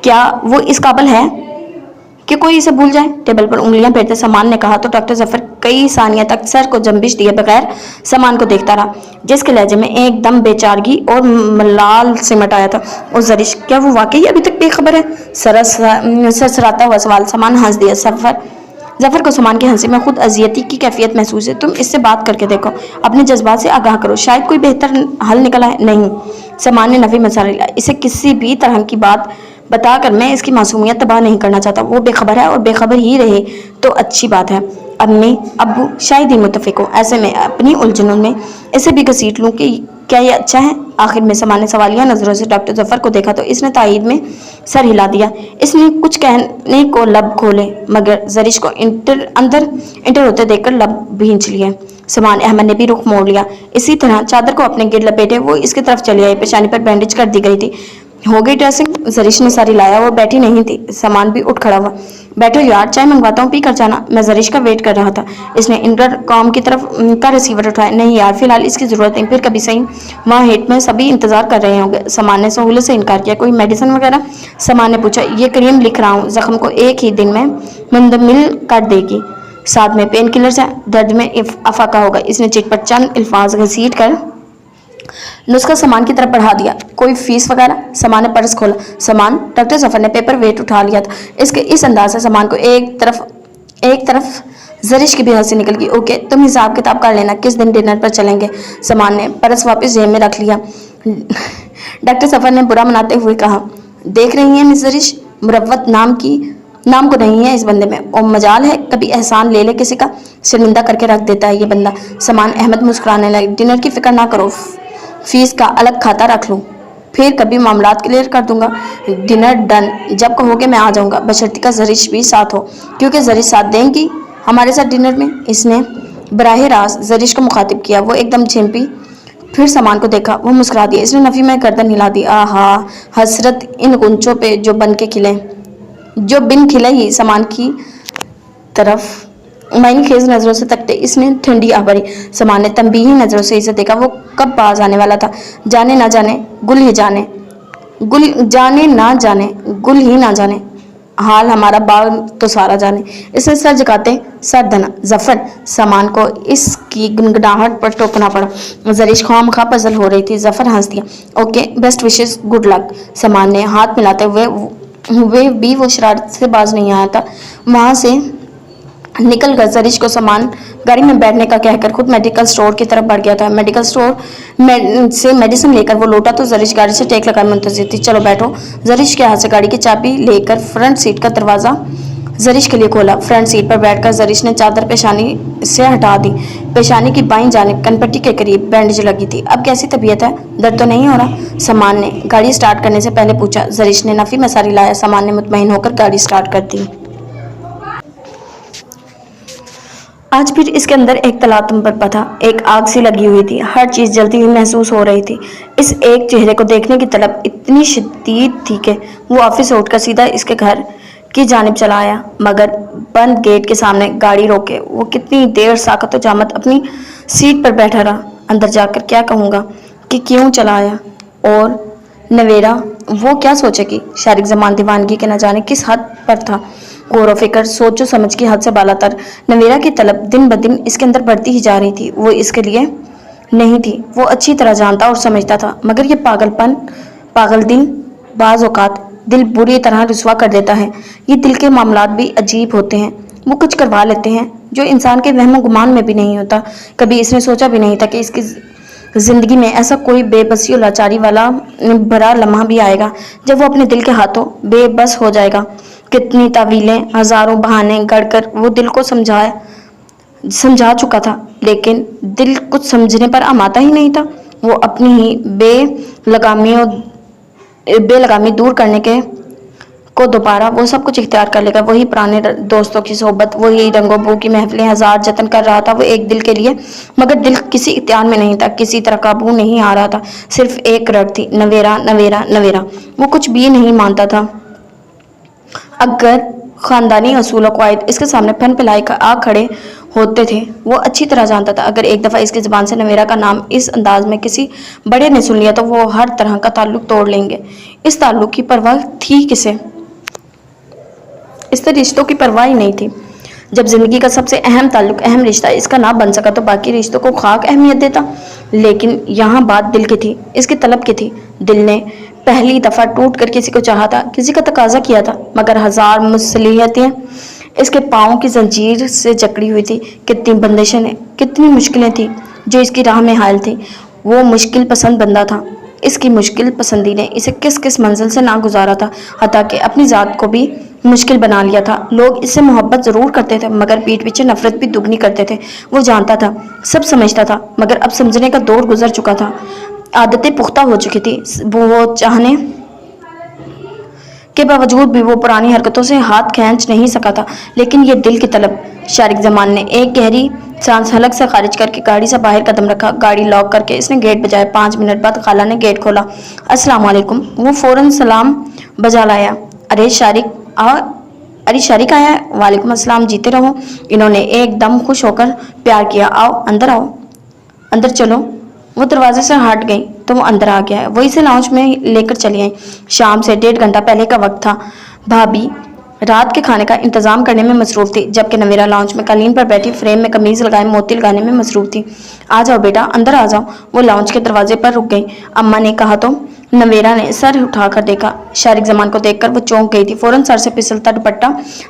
S1: क्या वो इस काबिल है कि कोई इसे भूल जाए? टेबल पर उंगलियां फेरते समान ने कहा तो डॉक्टर जफर कई सानिया तक सर को जंबिश दिए बगैर सामान को देखता रहा, जिसके लहजे में एकदम बेचारगी और मलाल सिमट आया था। और जरिश, क्या वो वाकई अभी तक बेखबर है? सरसराता हुआ सवाल। सामान हंस दिया। जफर को सामान की हंसी में खुद अजियती की कैफियत महसूस है। तुम इससे बात करके देखो, अपने जज्बात से आगाह करो, शायद कोई बेहतर हल निकल आए। नहीं, सामान ने नफी मसाला लिया। इसे किसी भी तरह की बात बताकर मैं इसकी मासूमियत तबाह नहीं करना चाहता। वो बेखबर है और बेखबर ही रहे तो अच्छी बात है। अम्मी अब्बू शायद ही मुतफिक हो। ऐसे में अपनी उलझनों में इसे भी घसीट लूँ कि क्या ये अच्छा है? आखिर में सामान ने सवालिया नजरों से डॉक्टर जफर को देखा तो इसने तायीद में सर हिला दिया। इसने कुछ कहने को लब खोले मगर जरिश को अंदर इंटर होते देखकर लब भींच लिए। समान अहमद ने भी रुख मोड़ लिया। इसी तरह चादर को अपने गिर लपेटे वो इसकी तरफ चली आई। पेशानी पर बैंडेज कर दी गई थी। हो गई ड्रेसिंग? जरिश ने सारी लाया। वो बैठी नहीं थी। सामान भी उठ खड़ा हुआ। बैठो यार, चाय मंगवाता हूँ, पी कर जाना। मैं जरिश का वेट कर रहा था। इसने इंटरकॉम की तरफ का रिसीवर उठाया। नहीं यार, फिलहाल इसकी जरूरत नहीं, फिर कभी सही। वहाँ हेट में सभी इंतजार कर रहे होंगे। सामान ने सहूलत से इनकार किया। कोई मेडिसिन वगैरह? सामान ने पूछा। ये क्रीम लिख रहा हूँ, जख्म को एक ही दिन में मुंदमिल कर देगी, साथ में पेन किलर्स है, दर्द में अफाका होगा। इसने चिट पर चंद अल्फाज घसीट कर नुस्खा सामान की तरफ बढ़ा दिया। कोई फीस वगैरह? सामान ने पर्स खोला। सामान, डॉक्टर जफर ने पेपर वेट उठा लिया था। इसके इस अंदाज से सामान को एक तरफ जरिश की भी हंसी निकल गई। ओके, तुम हिसाब किताब कर लेना, किस दिन डिनर पर चलेंगे? सामान ने पर्स वापस जेब में रख लिया। डॉक्टर जफर ने बुरा मनाते हुए कहा, देख रही हैं मिस जरिश, मुरव्वत नाम को नहीं है इस बंदे में, और मजाल है कभी एहसान ले ले किसी का, शर्मिंदा करके रख देता है ये बंदा। सामान अहमद मुस्कुराने लगे। डिनर की फिक्र ना करो, फीस का अलग खाता रख लूँ, फिर कभी मामलात क्लियर कर दूंगा। डिनर डन, जब कहोगे मैं आ जाऊंगा, बशर्ते जरिश भी साथ हो, क्योंकि जरिश साथ देंगी हमारे साथ डिनर में। इसने बराह रास्त जरिश को मुखातिब किया। वो एकदम झिंपी, फिर सामान को देखा। वो मुस्कुरा दिया। इसने नफी में गर्दन हिला दी। आहा, हसरत इन गुंचों पे जो बिन खिले ही। सामान की तरफ मायनी खेज नजरों से तकते इसने ठंडी आ भरी। सामान ने तंबीही नजरों से इसे देखा। वो कब बाज आने वाला था? जाने ना जाने, गुल ही ना जाने, हाल हमारा बाग तो सारा जाने। इसने सर झुकाते सर धना। जफर, सामान को इसकी गुनगुनाहट पर टोकना पड़ा। जरिश खामखा पजल हो रही थी। जफर हंस दिया। Okay, best wishes, good luck. सामान ने हाथ मिलाते हुए भी वो शरारत से बाज नहीं आया था। वहां से निकल कर जरिश को सामान गाड़ी में बैठने का कहकर खुद मेडिकल स्टोर की तरफ बढ़ गया था। मेडिकल स्टोर से मेडिसिन लेकर वो लौटा तो जरिश गाड़ी से टेक लगाए मुंतजिर थी। चलो बैठो। जरिश के हाथ से गाड़ी की चाबी लेकर फ्रंट सीट का दरवाजा जरिश के लिए खोला। फ्रंट सीट पर बैठकर जरिश ने चादर पेशानी से हटा दी। पेशानी की बाईं जानिब कनपट्टी के करीब बैंडेज लगी थी। अब कैसी तबीयत है? दर्द तो नहीं हो रहा? सामान ने गाड़ी स्टार्ट करने से पहले पूछा। जरिश ने नफी में सारी लाया। सामान ने मुतमईन होकर गाड़ी स्टार्ट कर दी। आज फिर इसके अंदर एक तलातम बरपा था। एक आग सी लगी हुई थी। हर चीज़ जलती हुई महसूस हो रही थी। इस एक चेहरे को देखने की तलब इतनी शदीद थी कि वो ऑफिस से उठकर सीधा इसके घर की जानिब चला आया, मगर बंद गेट के सामने गाड़ी रोके वो कितनी देर साकत जामत अपनी सीट पर बैठा रहा। अंदर जाकर क्या कहूँगा कि क्यों चला आया, और नवेरा वो क्या सोचेगी? शारिक जमान दीवानगी के न जाने किस हद पर था। गौर फिक्र, सोचो समझ की हद से बालातर नवेरा की तलब दिन ब दिन इसके अंदर बढ़ती ही जा रही थी। वो इसके लिए नहीं थी, वो अच्छी तरह जानता और समझता था, मगर ये पागल दिल बाज औकात दिल बुरी तरह रुसवा कर देता है। ये दिल के मामलात भी अजीब होते हैं। वो कुछ करवा लेते हैं जो इंसान के वहम गुमान में भी नहीं होता। कभी इसने सोचा भी नहीं था कि इसकी जिंदगी में ऐसा कोई बेबसी और लाचारी वाला बड़ा लम्हा भी आएगा जब वो अपने दिल के हाथों बेबस हो जाएगा। कितनी तावीलें, हजारों बहाने गढ़कर वो दिल को समझा चुका था, लेकिन दिल कुछ समझने पर आमादा ही नहीं था। वो अपनी ही बेलगामी दूर करने को दोबारा वो सब कुछ इख्तियार कर लेगा। वही पुराने दोस्तों की सोहबत, वही रंगों की महफिलें, हजार जतन कर रहा था वो एक दिल के लिए, मगर दिल किसी इख्तियार में नहीं था, किसी तरह काबू नहीं आ रहा था। सिर्फ एक रट थी, नवेरा नवेरा नवेरा। वो कुछ भी नहीं मानता था। अगर खानदानी असूल और क़वाइद इसके सामने फन पिलाई का आ खड़े होते थे, वो अच्छी तरह जानता था अगर एक दफ़ा इसकी ज़बान से नवेरा का नाम इस अंदाज में किसी बड़े ने सुन लिया तो वो हर तरह का ताल्लुक तोड़ लेंगे। इस ताल्लुक की परवाह थी किसे? इस रिश्तों की परवाह ही नहीं थी। جب زندگی کا سب سے اہم تعلق، اہم رشتہ اس کا نہ بن سکا تو باقی رشتوں کو خاک اہمیت دیتا۔ لیکن یہاں بات دل کی تھی، اس کی طلب کی تھی۔ دل نے پہلی دفعہ ٹوٹ کر کسی کو چاہا تھا، کسی کا تقاضا کیا تھا، مگر ہزار مصلیحتیں اس کے پاؤں کی زنجیر سے جکڑی ہوئی تھی۔ کتنی بندشیں، کتنی مشکلیں تھیں جو اس کی راہ میں حائل تھیں۔ وہ مشکل پسند بندہ تھا۔ اس کی مشکل پسندی نے اسے کس کس منزل سے نہ گزارا تھا، حتیٰ کہ اپنی ذات کو بھی مشکل بنا لیا تھا۔ لوگ اس سے محبت ضرور کرتے تھے مگر پیٹھ پیچھے نفرت بھی دگنی کرتے تھے۔ وہ جانتا تھا، سب سمجھتا تھا، مگر اب سمجھنے کا دور گزر چکا تھا۔ عادتیں پختہ ہو چکی تھی۔ وہ چاہنے کے باوجود بھی وہ پرانی حرکتوں سے ہاتھ کھینچ نہیں سکا تھا۔ لیکن یہ دل کی طلب۔ شارق زمان نے ایک گہری سانس حلق سے خارج کر کے گاڑی سے باہر قدم رکھا۔ گاڑی لاک کر کے اس نے گیٹ بجایا۔ 5 منٹ بعد خالہ نے گیٹ کھولا۔ السلام علیکم۔ وہ فوراً سلام بجا لایا۔ ارے شارق آیا ہے۔ وعلیکم السلام، جیتے رہو۔ انہوں نے ایک دم خوش ہو کر پیار کیا۔ آؤ اندر آؤ، اندر چلو۔ وہ دروازے سے ہٹ گئی تو وہ اندر آ گیا۔ وہ اسے لاؤنج میں لے کر چلی آئیں۔ شام سے 1.5 گھنٹہ پہلے کا وقت تھا۔ بھابھی رات کے کھانے کا انتظام کرنے میں مصروف تھی، جبکہ نویرا لاؤنج میں قالین پر بیٹھی فریم میں قمیض لگائے موتی لگانے میں مصروف تھی۔ آ جاؤ بیٹا، اندر آ جاؤ۔ وہ لاؤنج کے دروازے پر رک گئی۔ اماں نے کہا تو نویرا نے سر اٹھا کر دیکھا۔ شارق زمان کو دیکھ کر وہ چونک گئی تھی۔ فوراً سر سے پھسلتا دوپٹہ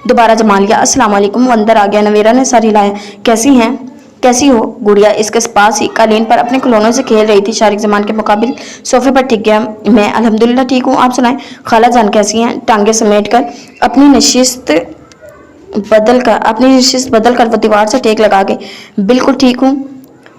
S1: دوبارہ جما لیا۔ السلام علیکم۔ وہ اندر آ گیا۔ نویرا نے سر ہلایا۔ کیسی ہو؟ گڑیا اس کے پاس ہی قالین پر اپنے کھلونوں سے کھیل رہی تھی۔ شارق زمان کے مقابل صوفے پر ٹک گیا۔ میں الحمدللہ ٹھیک ہوں، آپ سنائیں؟ خالہ جان کیسی ہیں؟ ٹانگیں سمیٹ کر اپنی نشست بدل کر وہ دیوار سے ٹیک لگا گئی۔ بالکل ٹھیک ہوں،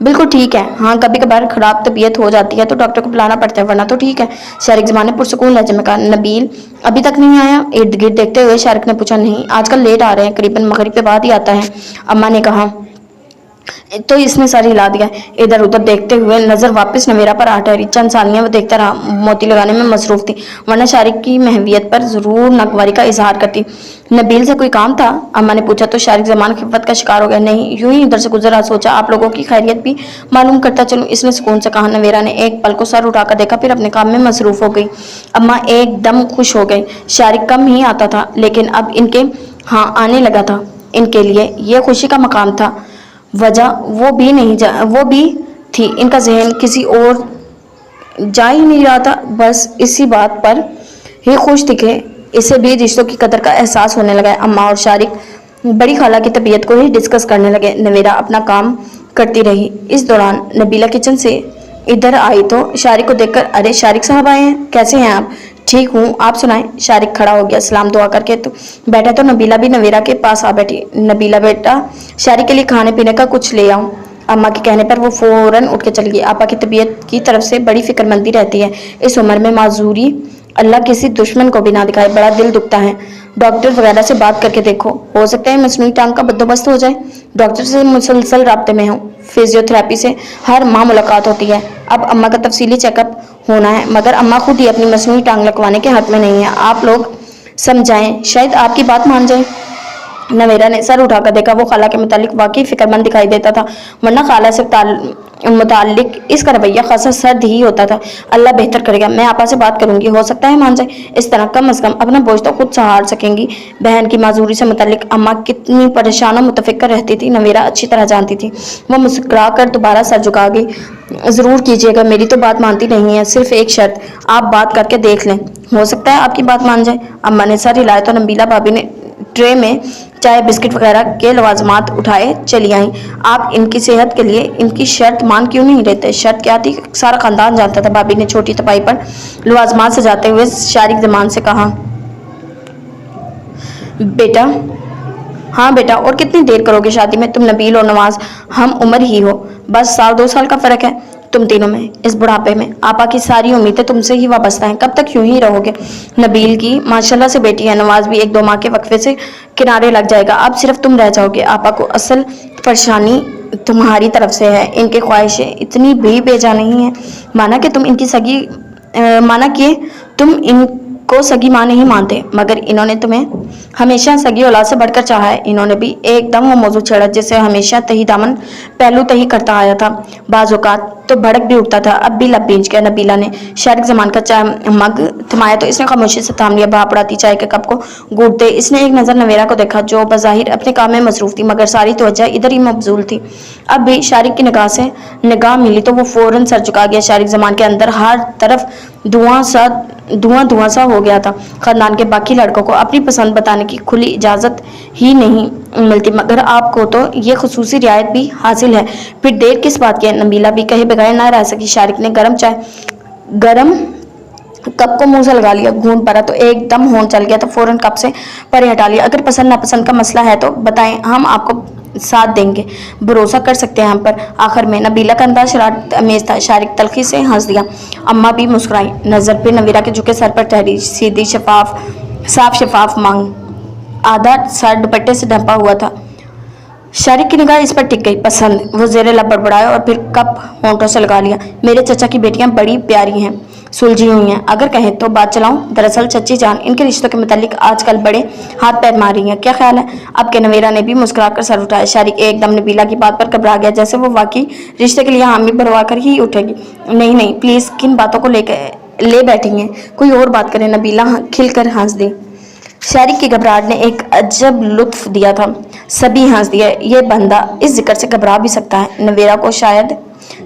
S1: بالکل ٹھیک ہے۔ ہاں کبھی کبھار خراب طبیعت ہو جاتی ہے تو ڈاکٹر کو بلانا پڑتا ہے، ورنہ تو ٹھیک ہے۔ شارق زمان نے پرسکون لہجے میں کہا۔ نبیل ابھی تک نہیں آیا؟ ارد گرد دیکھتے ہوئے شارق نے پوچھا۔ نہیں، آج کل لیٹ آ رہے ہیں، قریباً مغرب کے بعد ہی آتا ہے، اماں نے کہا تو اس نے سر ہلا دیا۔ ادھر ادھر دیکھتے ہوئے نظر واپس نویرا پر آ ٹھہری۔ چند ثانیہ وہ دیکھتا رہا۔ موتی لگانے میں مصروف تھی، ورنہ شارق کی محویت پر ضرور ناگواری کا اظہار کرتی۔ نبیل سے کوئی کام تھا؟ اماں نے پوچھا تو شارق زمان خفت کا شکار ہو گیا۔ نہیں، یوں ہی ادھر سے گزرا، سوچا آپ لوگوں کی خیریت بھی معلوم کرتا چلوں، اس نے سکون سے کہا۔ نویرا نے ایک پل کو سر اٹھا کر دیکھا، پھر اپنے کام میں مصروف ہو گئی۔ اماں ایک دم خوش ہو گئی۔ شارق کم ہی آتا تھا، لیکن اب ان کے ہاں آنے لگا تھا۔ ان کے لیے یہ خوشی کا مقام تھا۔ وجہ وہ بھی تھی، ان کا ذہن کسی اور جا ہی نہیں رہا تھا۔ بس اسی بات پر ہی خوش تھی کہ اسے بھی رشتوں کی قدر کا احساس ہونے لگا ہے۔ اماں اور شارق بڑی خالہ کی طبیعت کو ہی ڈسکس کرنے لگے۔ نویرا اپنا کام کرتی رہی۔ اس دوران نبیلہ کچن سے ادھر آئی تو شارق کو دیکھ کر، ارے شارق صاحب آئے ہیں، کیسے ہیں آپ؟ ٹھیک ہوں، آپ سنائیں؟ شارق کھڑا ہو گیا، سلام دعا کر کے تو بیٹھا تو نبیلہ بھی نویرا کے پاس آ بیٹھی۔ نبیلہ بیٹا شارق کے لیے کھانے پینے کا کچھ لے آؤں۔ اماں کے کہنے پر وہ فوراً اٹھ کے چلی گئی۔ آپا کی طبیعت کی طرف سے بڑی فکر مندی رہتی ہے، اس عمر میں معذوری اللہ کسی دشمن کو بھی نہ دکھائے، بڑا دل دکھتا ہے۔ ڈاکٹر وغیرہ سے بات کر کے دیکھو، ہو سکتا ہے مصنوعی ٹانگ کا بندوبست ہو جائے۔ ڈاکٹر سے مسلسل رابطے میں ہوں، فزیو تھراپی سے ہر ماہ ملاقات ہوتی ہے۔ اب اماں کا تفصیلی چیک اپ ہونا ہے، مگر اماں خود ہی اپنی مصنوعی ٹانگ لگوانے کے حق میں نہیں ہیں۔ آپ لوگ سمجھائیں، شاید آپ کی بات مان جائے۔ نویرا نے سر اٹھا کر دیکھا۔ وہ خالہ کے متعلق واقعی فکر مند دکھائی دیتا تھا، ورنہ خالہ سے متعلق اس کا رویہ خاصا سرد ہی ہوتا تھا۔ اللہ بہتر کرے گا، میں آپا سے بات کروں گی، ہو سکتا ہے مان جائے۔ اس طرح کم از کم اپنا بوجھ تو خود سہار سکیں گی۔ بہن کی معذوری سے متعلق اماں کتنی پریشان و متفکر رہتی تھی، نویرا اچھی طرح جانتی تھی۔ وہ مسکرا کر دوبارہ سر جھکا گئی۔ ضرور کیجیے گا، میری تو بات مانتی نہیں ہے، صرف ایک شرط، آپ بات کر کے دیکھ لیں، ہو سکتا ہے آپ کی بات مان جائے۔ اماں نے سر ہلایا تو نبیلہ بھابھی نے ٹرے میں چائے بسکٹ وغیرہ کے لوازمات اٹھائے چلی آئیں۔ آپ ان کی صحت کے لیے ان کی شرط مان کیوں نہیں لیتے؟ شرط کیا تھی سارا خاندان جانتا تھا۔ بھابھی نے چھوٹی تپائی پر لوازمات سجاتے ہوئے شارق زمان سے کہا۔ بیٹا ہاں بیٹا، اور کتنی دیر کرو گے شادی میں؟ تم نبیل اور نواز ہم عمر ہی ہو، بس 1.5 سال کا فرق ہے تم تینوں میں۔ اس بڑھاپے میں آپا کی ساری امیدیں تم سے ہی وابستہ ہیں، کب تک یوں ہی رہو گے؟ نبیل کی ماشاءاللہ سے بیٹی ہے، نواز بھی 1-2 ماہ کے وقفے سے کنارے لگ جائے گا، اب صرف تم رہ جاؤ گے۔ آپا کو اصل پریشانی تمہاری طرف سے ہے، ان کی خواہشیں اتنی بھی بیجا نہیں ہیں، مانا کہ تم ان को सगी माँ नहीं मानते, मगर इन्होंने तुम्हें हमेशा सगी औलाद से बढ़कर चाहा है। इन्होंने भी एकदम वो मौजूद छेड़ा जिससे हमेशा तही दामन पहलू तही करता आया था। बाज़ औक़ात तो भड़क भी उठता था। अब भी लब भींच गया। नबीला ने शारिक ज़मान का चाय मग थमाया तो इसने खामोशी से थाम लिया। भाप पड़ाती चाय के कप को घूंटते इसने एक नज़र नवेरा को देखा, जो बज़ाहिर अपने काम में मसरूफ़ थी, मगर सारी तवज्जो इधर ही मबजूल थी। अब भी शारिक की निगाह से निगाह मिली तो वो फ़ौरन सर झुका गया। शारिक ज़मान के अंदर हर तरफ धुआं सा हो गया था। ख़ानदान के बाकी लड़कों को अपनी पसंद बताने की खुली इजाज़त ही नहीं मिलती, मगर आपको तो ये खुसूसी रियायत भी हासिल है। फिर देर किस बात की है? नबीला भी कहे बगैर ना रह सकी। शारिक ने गरम कप को मुंह से लगा लिया। घूंट भरा तो एकदम होंठ चल गया तो फौरन कप से परे हटा लिया। अगर पसंद नापसंद का मसला है तो बताएं, हम आपको साथ देंगे, भरोसा कर सकते हैं हम पर। आखिर में नबीला का अंदाज शरारत अमेज था। शारिक तलखी से हंस दिया। अम्मा भी मुस्कुराई। नजर फिर नवीरा के झुके सर पर ठहरी। सीधी साफ शफाफ मांग, आधा सर दुपट्टे से ढंपा हुआ था। शारिक की निगाह इस पर टिक गई। पसंद? वो ज़ेरे लब बड़बड़ाया और फिर कप होंठों से लगा लिया। मेरे चचा की बेटियां बड़ी प्यारी हैं, सुलझी हुई हैं। अगर कहें तो बात चलाऊं? दरअसल चची जान इनके रिश्तों के मुतालिक आजकल बड़े हाथ पैर मार रही हैं। क्या ख्याल है? अब के नवेरा ने भी मुस्कुराकर सर उठाया। शारिक एकदम नबीला की बात पर घबरा गया, जैसे वो वाकई रिश्ते के लिए हामी भरवा कर ही उठेगी। नहीं नहीं, प्लीज़, किन बातों को ले बैठेंगे? कोई और बात करें। नबीला खिलकर हंस दी। शारिक की घबराहट ने एक अजब लुत्फ दिया था। सभी हंस दिए। ये बंदा इस जिक्र से घबरा भी सकता है। नवेरा को शायद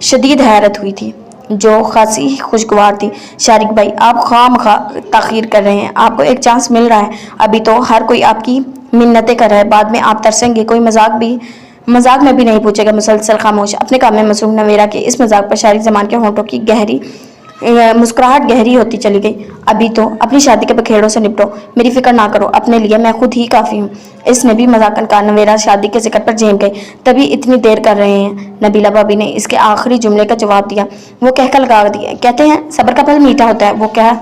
S1: शदीद हैरत हुई थी, जो खासी खुशगवार थी। शारिक भाई, आप खामखा ताखीर कर रहे हैं। आपको एक चांस मिल रहा है। अभी तो हर कोई आपकी मिन्नतें कर रहा है, बाद में आप तरसेंगे। कोई मजाक में भी नहीं पूछेगा। मुसलसल खामोश, अपने काम में मसरूफ नवेरा के इस मजाक पर शारिक ज़मान के होंठों की मुस्कुराहट गहरी होती चली गई। अभी तो अपनी शादी के बखेड़ों से निपटो, मेरी फिक्र ना करो। अपने लिए मैं खुद ही काफ़ी हूँ। इसने भी मजाकन कहा। नवेरा शादी के जिक्र पर झेम गई। तभी इतनी देर कर रहे हैं? नबीला भाभी ने इसके आखिरी जुमले का जवाब दिया। वो कहकर लगा दिया। कहते हैं सब्र का फल मीठा होता है। वो कह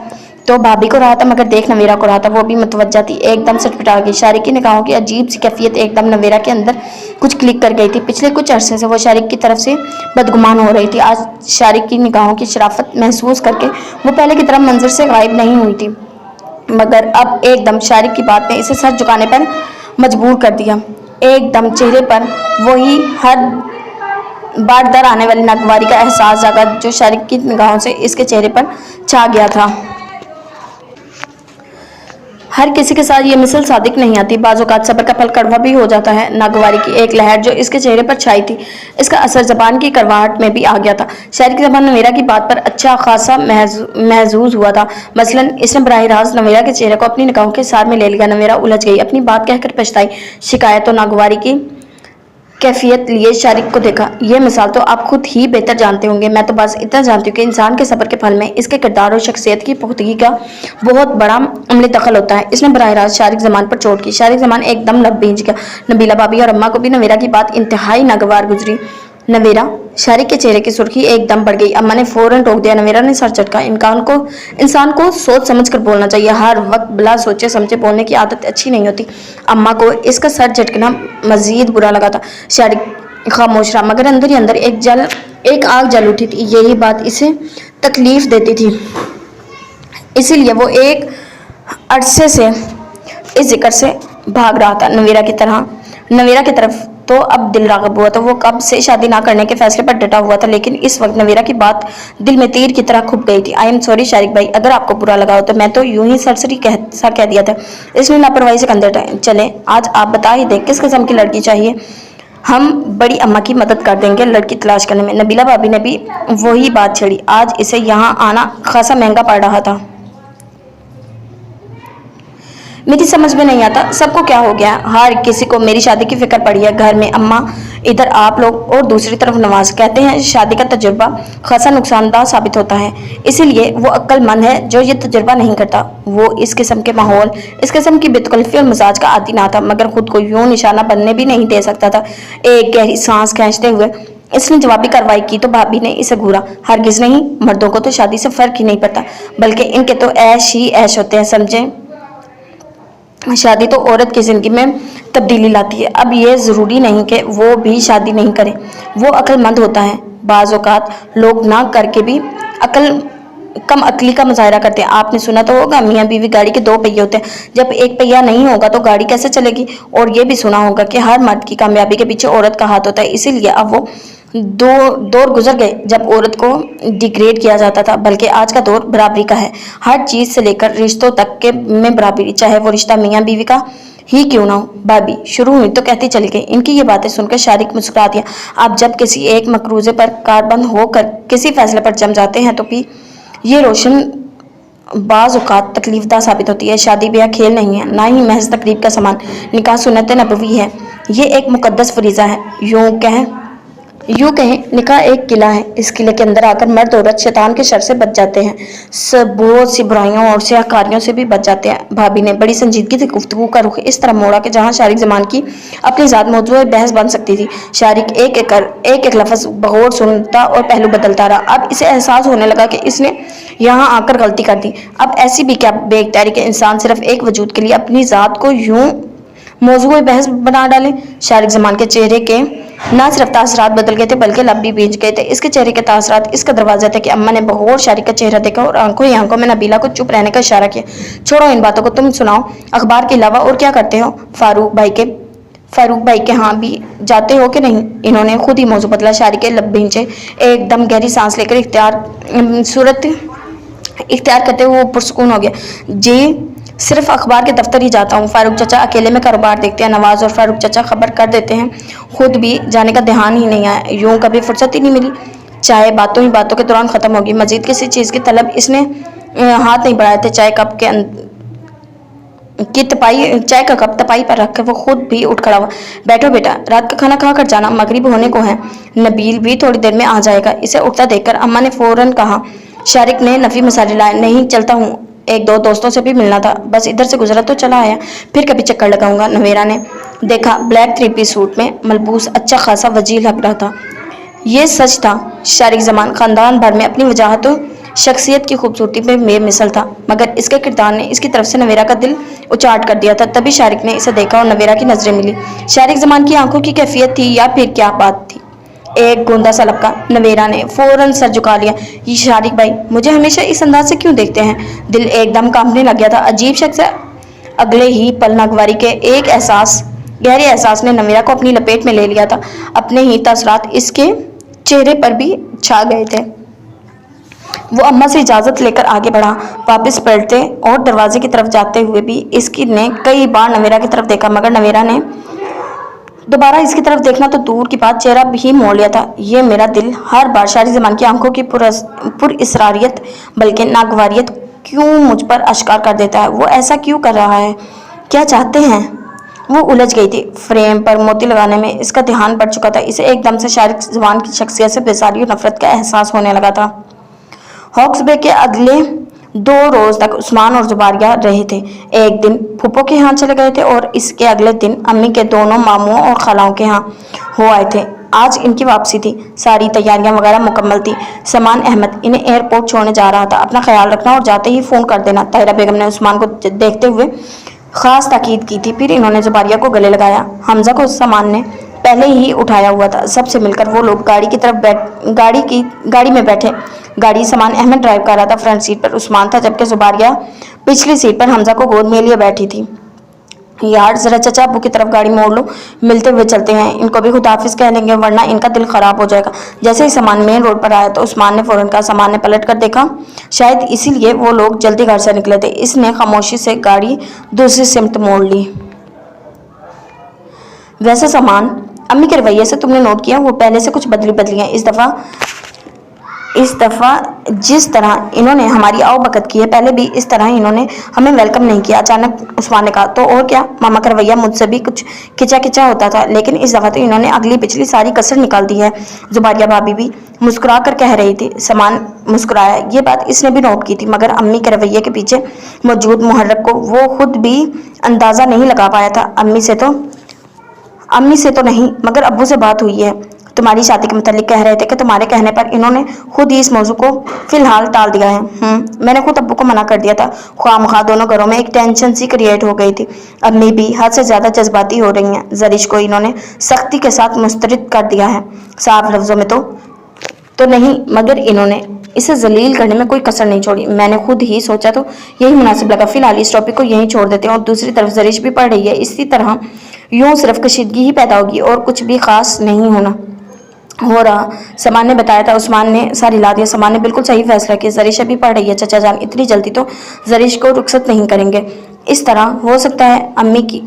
S1: तो भाभी को रहा था, मगर देख नवेरा को रहा था। वो भी मुतवज्जा थी। एकदम सटपटा गई। शारिक की निगाहों की अजीब सी कैफियत एकदम नवेरा के अंदर कुछ क्लिक कर गई थी। पिछले कुछ अरसे से वो शारिक की तरफ से बदगुमान हो रही थी। आज शारिक की निगाहों की शराफत महसूस करके वो पहले की तरह मंजर से गायब नहीं हुई थी, मगर अब एकदम शारिक की बात ने इसे सर झुकाने पर मजबूर कर दिया। एकदम चेहरे पर वही हर बार दर आने वाली नागवारी का एहसास जागा, जो शारिक की निगाहों से इसके चेहरे पर छा गया था। हर किसी के साथ ये मिसल सादिक नहीं आती। बाज़-औक़ात सब्र का फल कड़वा भी हो जाता है। नागवारी की एक लहर जो इसके चेहरे पर छाई थी, इसका असर ज़बान की कड़वाहट में भी आ गया था। शारिक की ज़बान नवेरा की बात पर अच्छा खासा महजूज हुआ था। मसलन इसने बराह रास्त नवेरा के चेहरे को अपनी निगाहों के सार में ले लिया। नवेरा उलझ गई। अपनी बात कहकर पछताई। शिकायत और नागवारी की कैफियत लिए शारिक को देखा। यह मिसाल तो आप खुद ही बेहतर जानते होंगे। मैं तो बस इतना जानती हूँ कि इंसान के सब्र के फल में इसके किरदार और शख्सियत की पुख्तगी का बहुत बड़ा अमली दखल होता है। इसने बराह रास्त शारिक ज़मान पर चोट की। शारिक ज़मान एकदम लब भींच गया। नबीला भाभी और अम्मा को भी नवेरा की बात इंतहाई नागवार गुजरी। नवेरा, शारिक के चेहरे की सुर्खी एकदम बढ़ गई। अम्मा ने फौरन टोक दिया। नवेरा ने सर झटका। इंसान को सोच समझ कर बोलना चाहिए। हर वक्त बिला सोचे समझे बोलने की आदत अच्छी नहीं होती। अम्मा को इसका सर झटकना मजीद बुरा लगा था। शारिक खामोश रहा, मगर अंदर ही अंदर एक आग जल उठी थी। यही बात इसे तकलीफ देती थी, इसीलिए वो एक अरसे से इस जिक्र से भाग रहा था। नवेरा की तरफ तो अब दिल राग़िब हुआ था। वो कब से शादी ना करने के फैसले पर डटा हुआ था, लेकिन इस वक्त नवेरा की बात दिल में तीर की तरह खुप गई थी। आई एम सॉरी शारिक भाई, अगर आपको बुरा लगा हो तो मैं तो यूं ही सरसरी कह दिया था। इसने लापरवाही से कंधे उठाए। चले, आज आप बता ही दें किस किस्म की लड़की चाहिए। हम बड़ी अम्मा की मदद कर देंगे लड़की तलाश करने में। नबीला भाभी ने भी वही बात छेड़ी। आज इसे यहाँ आना खासा महंगा पड़ रहा था। मेरी समझ में नहीं आता सबको क्या हो गया। हर किसी को मेरी शादी की फिक्र पड़ी है। घर में अम्मा, इधर आप लोग और दूसरी तरफ नवाज। कहते हैं शादी का तजुर्बा खासा नुकसानदाह साबित होता है, इसीलिए वो अक्लमंद है जो ये तजुर्बा नहीं करता। वो इस किस्म के माहौल, इस किस्म की बेतकल्फी और मिजाज का आदी ना था, मगर खुद को यूं निशाना बनने भी नहीं दे सकता था। एक गहरी सांस खींचते हुए इसने जवाबी कार्रवाई की तो भाभी ने इसे घूरा। हरगिज नहीं, मर्दों को तो शादी से फर्क ही नहीं पड़ता, बल्कि इनके तो ऐश ही ऐश होते हैं, समझे। शादी तो औरत की ज़िंदगी में तब्दीली लाती है। अब ये ज़रूरी नहीं कि वो भी शादी नहीं करे, वो अक्लमंद होता है। बाज़ औक़ात लोग ना करके भी कम अक्ली का मुजाहरा करते हैं। आपने सुना तो होगा मियाँ बीवी गाड़ी के दो पहिए होते हैं, जब एक पहिया नहीं होगा तो गाड़ी कैसे चलेगी। और ये भी सुना होगा कि हर मर्द की कामयाबी के पीछे औरत का हाथ होता है। इसीलिए अब वो दौर गुजर गए जब औरत को डिग्रेड किया जाता था, बल्कि आज का दौर बराबरी का है। हर चीज से लेकर रिश्तों तक के में बराबरी, चाहे वो रिश्ता मियाँ बीवी का ही क्यों ना हो। भाभी शुरू हुई तो कहती चली गई। इनकी ये बातें सुनकर शारिक मुस्कुरा दिया। अब जब किसी एक मकरूजे पर कारबंद होकर किसी फैसले पर जम जाते हैं तो भी ये रोशन बाज़ औक़ात तकलीफदा साबित होती है। शादी ब्याह खेल नहीं है, ना ही महज तकरीब का सामान। निकाह सुन्नत नबवी है, ये एक मुक़द्दस फरीज़ा है। यूं कहें निकाह एक किला है। इस किले के अंदर आकर मर्द औरत शैतान के शर से बच जाते हैं, सब बहुत सी बुराइयों और सियाकारियों से भी बच जाते हैं। भाभी ने बड़ी संजीदगी से गुफ्तगू का रुख इस तरह मोड़ा कि जहां शारिक ज़मान की अपनी ज़ात मौजूद बहस बन सकती थी। शारिक एक लफ्ज़ बगौर सुनता और पहलू बदलता रहा। अब इसे एहसास होने लगा कि इसने यहाँ आकर गलती कर दी। अब ऐसी भी क्या बेइख्तियारी के इंसान सिर्फ एक वजूद के लिए अपनी ज़ात को यूं मौजूद बहस बना डाले। शारिक ज़मान के चेहरे के न सिर्फ तासरात बदल गए थे बल्कि लब भी भींच गए थे। इसके चेहरे के तासरात इसका दरवाजा थे कि अम्मा ने बगौर शारिक का चेहरा देखा और आंखों ही आंखों में नबीला को चुप रहने का इशारा किया। छोड़ो इन बातों को, तुम सुनाओ अखबार के अलावा और क्या करते हो। फारूक भाई के यहाँ भी जाते हो कि नहीं। इन्होंने खुद ही मौजू बदला। शारिक के लब भींचे, एकदम गहरी सांस लेकर सूरत इख्तियार करते हुए वो पुरसुकून हो गया। जी सिर्फ अखबार के दफ्तर ही जाता हूँ। फारूक चाचा अकेले में कारोबार देखते हैं। नवाज और फारूक चाचा खबर कर देते हैं। खुद भी जाने का ध्यान ही नहीं आया, यूं कभी फुर्सत ही नहीं मिली। चाय बातों ही बातों के दौरान ख़त्म होगी। मजीद किसी चीज़ की तलब इसने हाथ नहीं बढ़ाए थे। चाय का कप तपाई पर रख कर वो खुद भी उठ खड़ा हुआ। बैठो बेटा, रात का खाना खा कर जाना, मगरिब होने को है। नबील भी थोड़ी देर में आ जाएगा। इसे उठता देखकर अम्मा ने फौरन कहा। शारिक ने नफी मसाले लाए। नहीं चलता हूँ, एक दो दोस्तों से भी मिलना था, बस इधर से गुजरा तो चला आया, फिर कभी चक्कर लगाऊंगा। नवेरा ने देखा ब्लैक 3 पीस सूट में मलबूस अच्छा खासा वजीह लग रहा था। ये सच था, शारिक ज़मान ख़ानदान भर में अपनी वजाहत शख्सियत की खूबसूरती पे बेमिसल था, मगर इसके किरदार ने इसकी तरफ से नवेरा का दिल उचाट कर दिया था। तभी शारिक ने इसे देखा और नवेरा की नज़रें मिली। शारिक ज़मान की आंखों की कैफियत थी या फिर क्या बात थी। एक गोंदा सा लपका। नवेरा ने फौरन सर झुका लिया। ये शारिक भाई मुझे हमेशा इस अंदाज से क्यों देखते हैं। दिल एकदम कांपने लग गया था। अजीब शख्स है। अगले ही पल नागवारी के एक गहरे एहसास ने नवेरा को अपनी लपेट में ले लिया था। अपने ही तासरात इसके चेहरे पर भी छा गए थे। वो अम्मा से इजाज़त लेकर आगे बढ़ा। वापस पलटते और दरवाजे की तरफ जाते हुए भी इसकी ने कई बार नवेरा की तरफ देखा, मगर नवेरा ने दोबारा इसकी तरफ देखना तो दूर की बात, चेहरा भी मोड़ लिया था। ये मेरा दिल हर बार शारिक ज़मान की आंखों की पुरइसरारियत बल्कि नागवारियत क्यों मुझ पर अश्कार कर देता है। वो ऐसा क्यों कर रहा है, क्या चाहते हैं। वो उलझ गई थी। फ्रेम पर मोती लगाने में इसका ध्यान बढ़ चुका था। इसे एकदम से शारिक ज़मान की शख्सियत से बेसारी और नफरत का एहसास होने लगा था। हॉक्स बे के अगले 2 रोज तक उस्मान और जुबारिया रहे थे। एक दिन फूफो के यहाँ चले गए थे और इसके अगले दिन अम्मी के दोनों मामुओं और खालाओं के यहाँ हो आए थे। आज इनकी वापसी थी। सारी तैयारियां वगैरह मुकम्मल थी। समान अहमद इन्हें एयरपोर्ट छोड़ने जा रहा था। अपना ख्याल रखना और जाते ही फ़ोन कर देना। ताहिरा बेगम ने उस्मान को देखते हुए ख़ास ताकीद की थी। फिर इन्होंने जुबारिया को गले लगाया। हमजा को सामान ने पहले ही उठाया हुआ था। सबसे मिलकर वो लोग गाड़ी में बैठे। गाड़ी समान अहमद ड्राइव कर रहा था। फ्रंट सीट पर उस्मान था, जबकि जुबारिया पिछली सीट पर हमजा को गोद में लिए बैठी थी। यार जरा चचा अब्बू की तरफ गाड़ी मोड़ लो, मिलते हुए चलते हैं। इनको भी खुदाफिज कह लेंगे वरना इनका दिल खराब हो जाएगा। जैसे ही सामान मेन रोड पर आया तो उस्मान ने फौरन कहा। सामान ने पलट कर देखा, शायद इसीलिए वो लोग जल्दी घर से निकले थे। इसने खामोशी से गाड़ी दूसरी सिमत मोड़ ली। वैसे सामान, अम्मी के रवैये से तुमने नोट किया, वो पहले से कुछ बदली हैं। इस दफ़ा जिस तरह इन्होंने हमारी आओ बकत की है, पहले भी इस तरह इन्होंने हमें वेलकम नहीं किया। अचानक उस्मान ने कहा। तो और क्या, मामा का रवैया मुझसे भी कुछ खिंचा होता था, लेकिन इस दफ़ा तो इन्होंने अगली पिछली सारी कसर निकाल दी है। जुबारिया भाभी भी मुस्कुरा कर कह रही थी। सामान मुस्कुराया। ये बात इसने भी नोट की थी, मगर अम्मी के रवैये के पीछे मौजूद मुहर्रक को वो खुद भी अंदाज़ा नहीं लगा पाया था। अम्मी से तो नहीं, मगर अब्बू से बात हुई है। तुम्हारी शादी के मुतालिक कह रहे थे कि तुम्हारे कहने पर इन्होंने खुद ही इस मौजू को फिलहाल टाल दिया है। मैंने खुद अब्बू को मना कर दिया था। ख्वामख्वाह दोनों घरों में एक टेंशन सी क्रिएट हो गई थी। अम्मी भी हद से ज़्यादा जज्बाती हो रही हैं। जरिश को इन्होंने सख्ती के साथ मुस्तरद कर दिया है। साफ लफ्ज़ों में तो تو نہیں، مگر انہوں نے اسے ذلیل کرنے میں کوئی کسر نہیں چھوڑی۔ میں نے خود ہی سوچا تو یہی مناسب لگا، فی الحال اس ٹاپک کو یہیں چھوڑ دیتے ہیں۔ اور دوسری طرف زرش بھی پڑھ رہی ہے، اسی طرح یوں صرف کشیدگی ہی پیدا ہوگی اور کچھ بھی خاص نہیں ہو رہا۔ سامان نے بتایا تھا، عثمان نے ساری لا دیا۔ سامان نے بالکل صحیح فیصلہ کیا، زرش ابھی پڑھ رہی ہے، چچا جان اتنی جلدی تو زرش کو رخصت نہیں کریں گے۔ اس طرح ہو سکتا ہے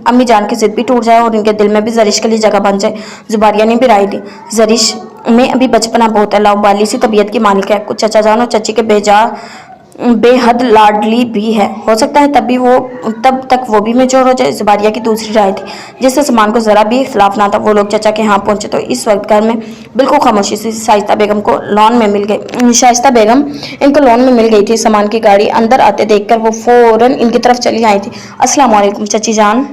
S1: امی جان کی ضد بھی ٹوٹ جائے اور ان کے دل میں بھی زرش کے لیے جگہ بن جائے۔ زباریہ نے بھی رائے دی، زرش میں ابھی بچپنا بہت ہے، لاؤبالی سی طبیعت کی مالک ہے، کچھ چچا جان اور چچی کے بے حد لاڈلی بھی ہے، ہو سکتا ہے تب تک وہ بھی میچور ہو جائے۔ زباریہ کی دوسری رائے تھی جس سے سامان کو ذرا بھی اختلاف نہ تھا۔ وہ لوگ چچا کے ہاں پہنچے تو اس وقت گھر میں بالکل خاموشی سے شائستہ بیگم کو لان میں مل گئی۔ شائستہ بیگم ان کو لان میں مل گئی تھی۔ سامان کی گاڑی اندر آتے دیکھ کر وہ فوراً ان کی طرف چلی آئی تھی۔ السلام علیکم چچی جان۔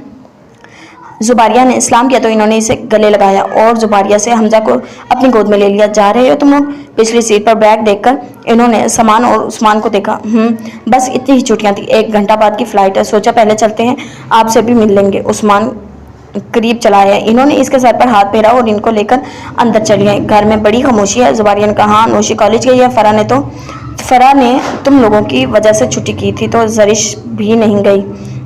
S1: زباریہ نے اسلام کیا تو انہوں نے اسے گلے لگایا اور زباریہ سے حمزہ کو اپنی گود میں لے لیا۔ جا رہے ہو تم لوگ؟ پچھلی سیٹ پر بیگ دیکھ کر انہوں نے سامان اور عثمان کو دیکھا۔ بس اتنی ہی چھٹیاں تھی، 1 گھنٹہ بعد کی فلائٹ ہے، سوچا پہلے چلتے ہیں، آپ سے بھی مل لیں گے۔ عثمان قریب چلا آیا، انہوں نے اس کے سر پر ہاتھ پھیرا اور ان کو لے کر اندر چلی آئی۔ گھر میں بڑی خاموشی ہے، زباریہ نے کہا۔ ہاں، نوشی کالج گئی ہے، فرا نے تم لوگوں کی وجہ سے چھٹی کی تھی تو زرش بھی نہیں گئی۔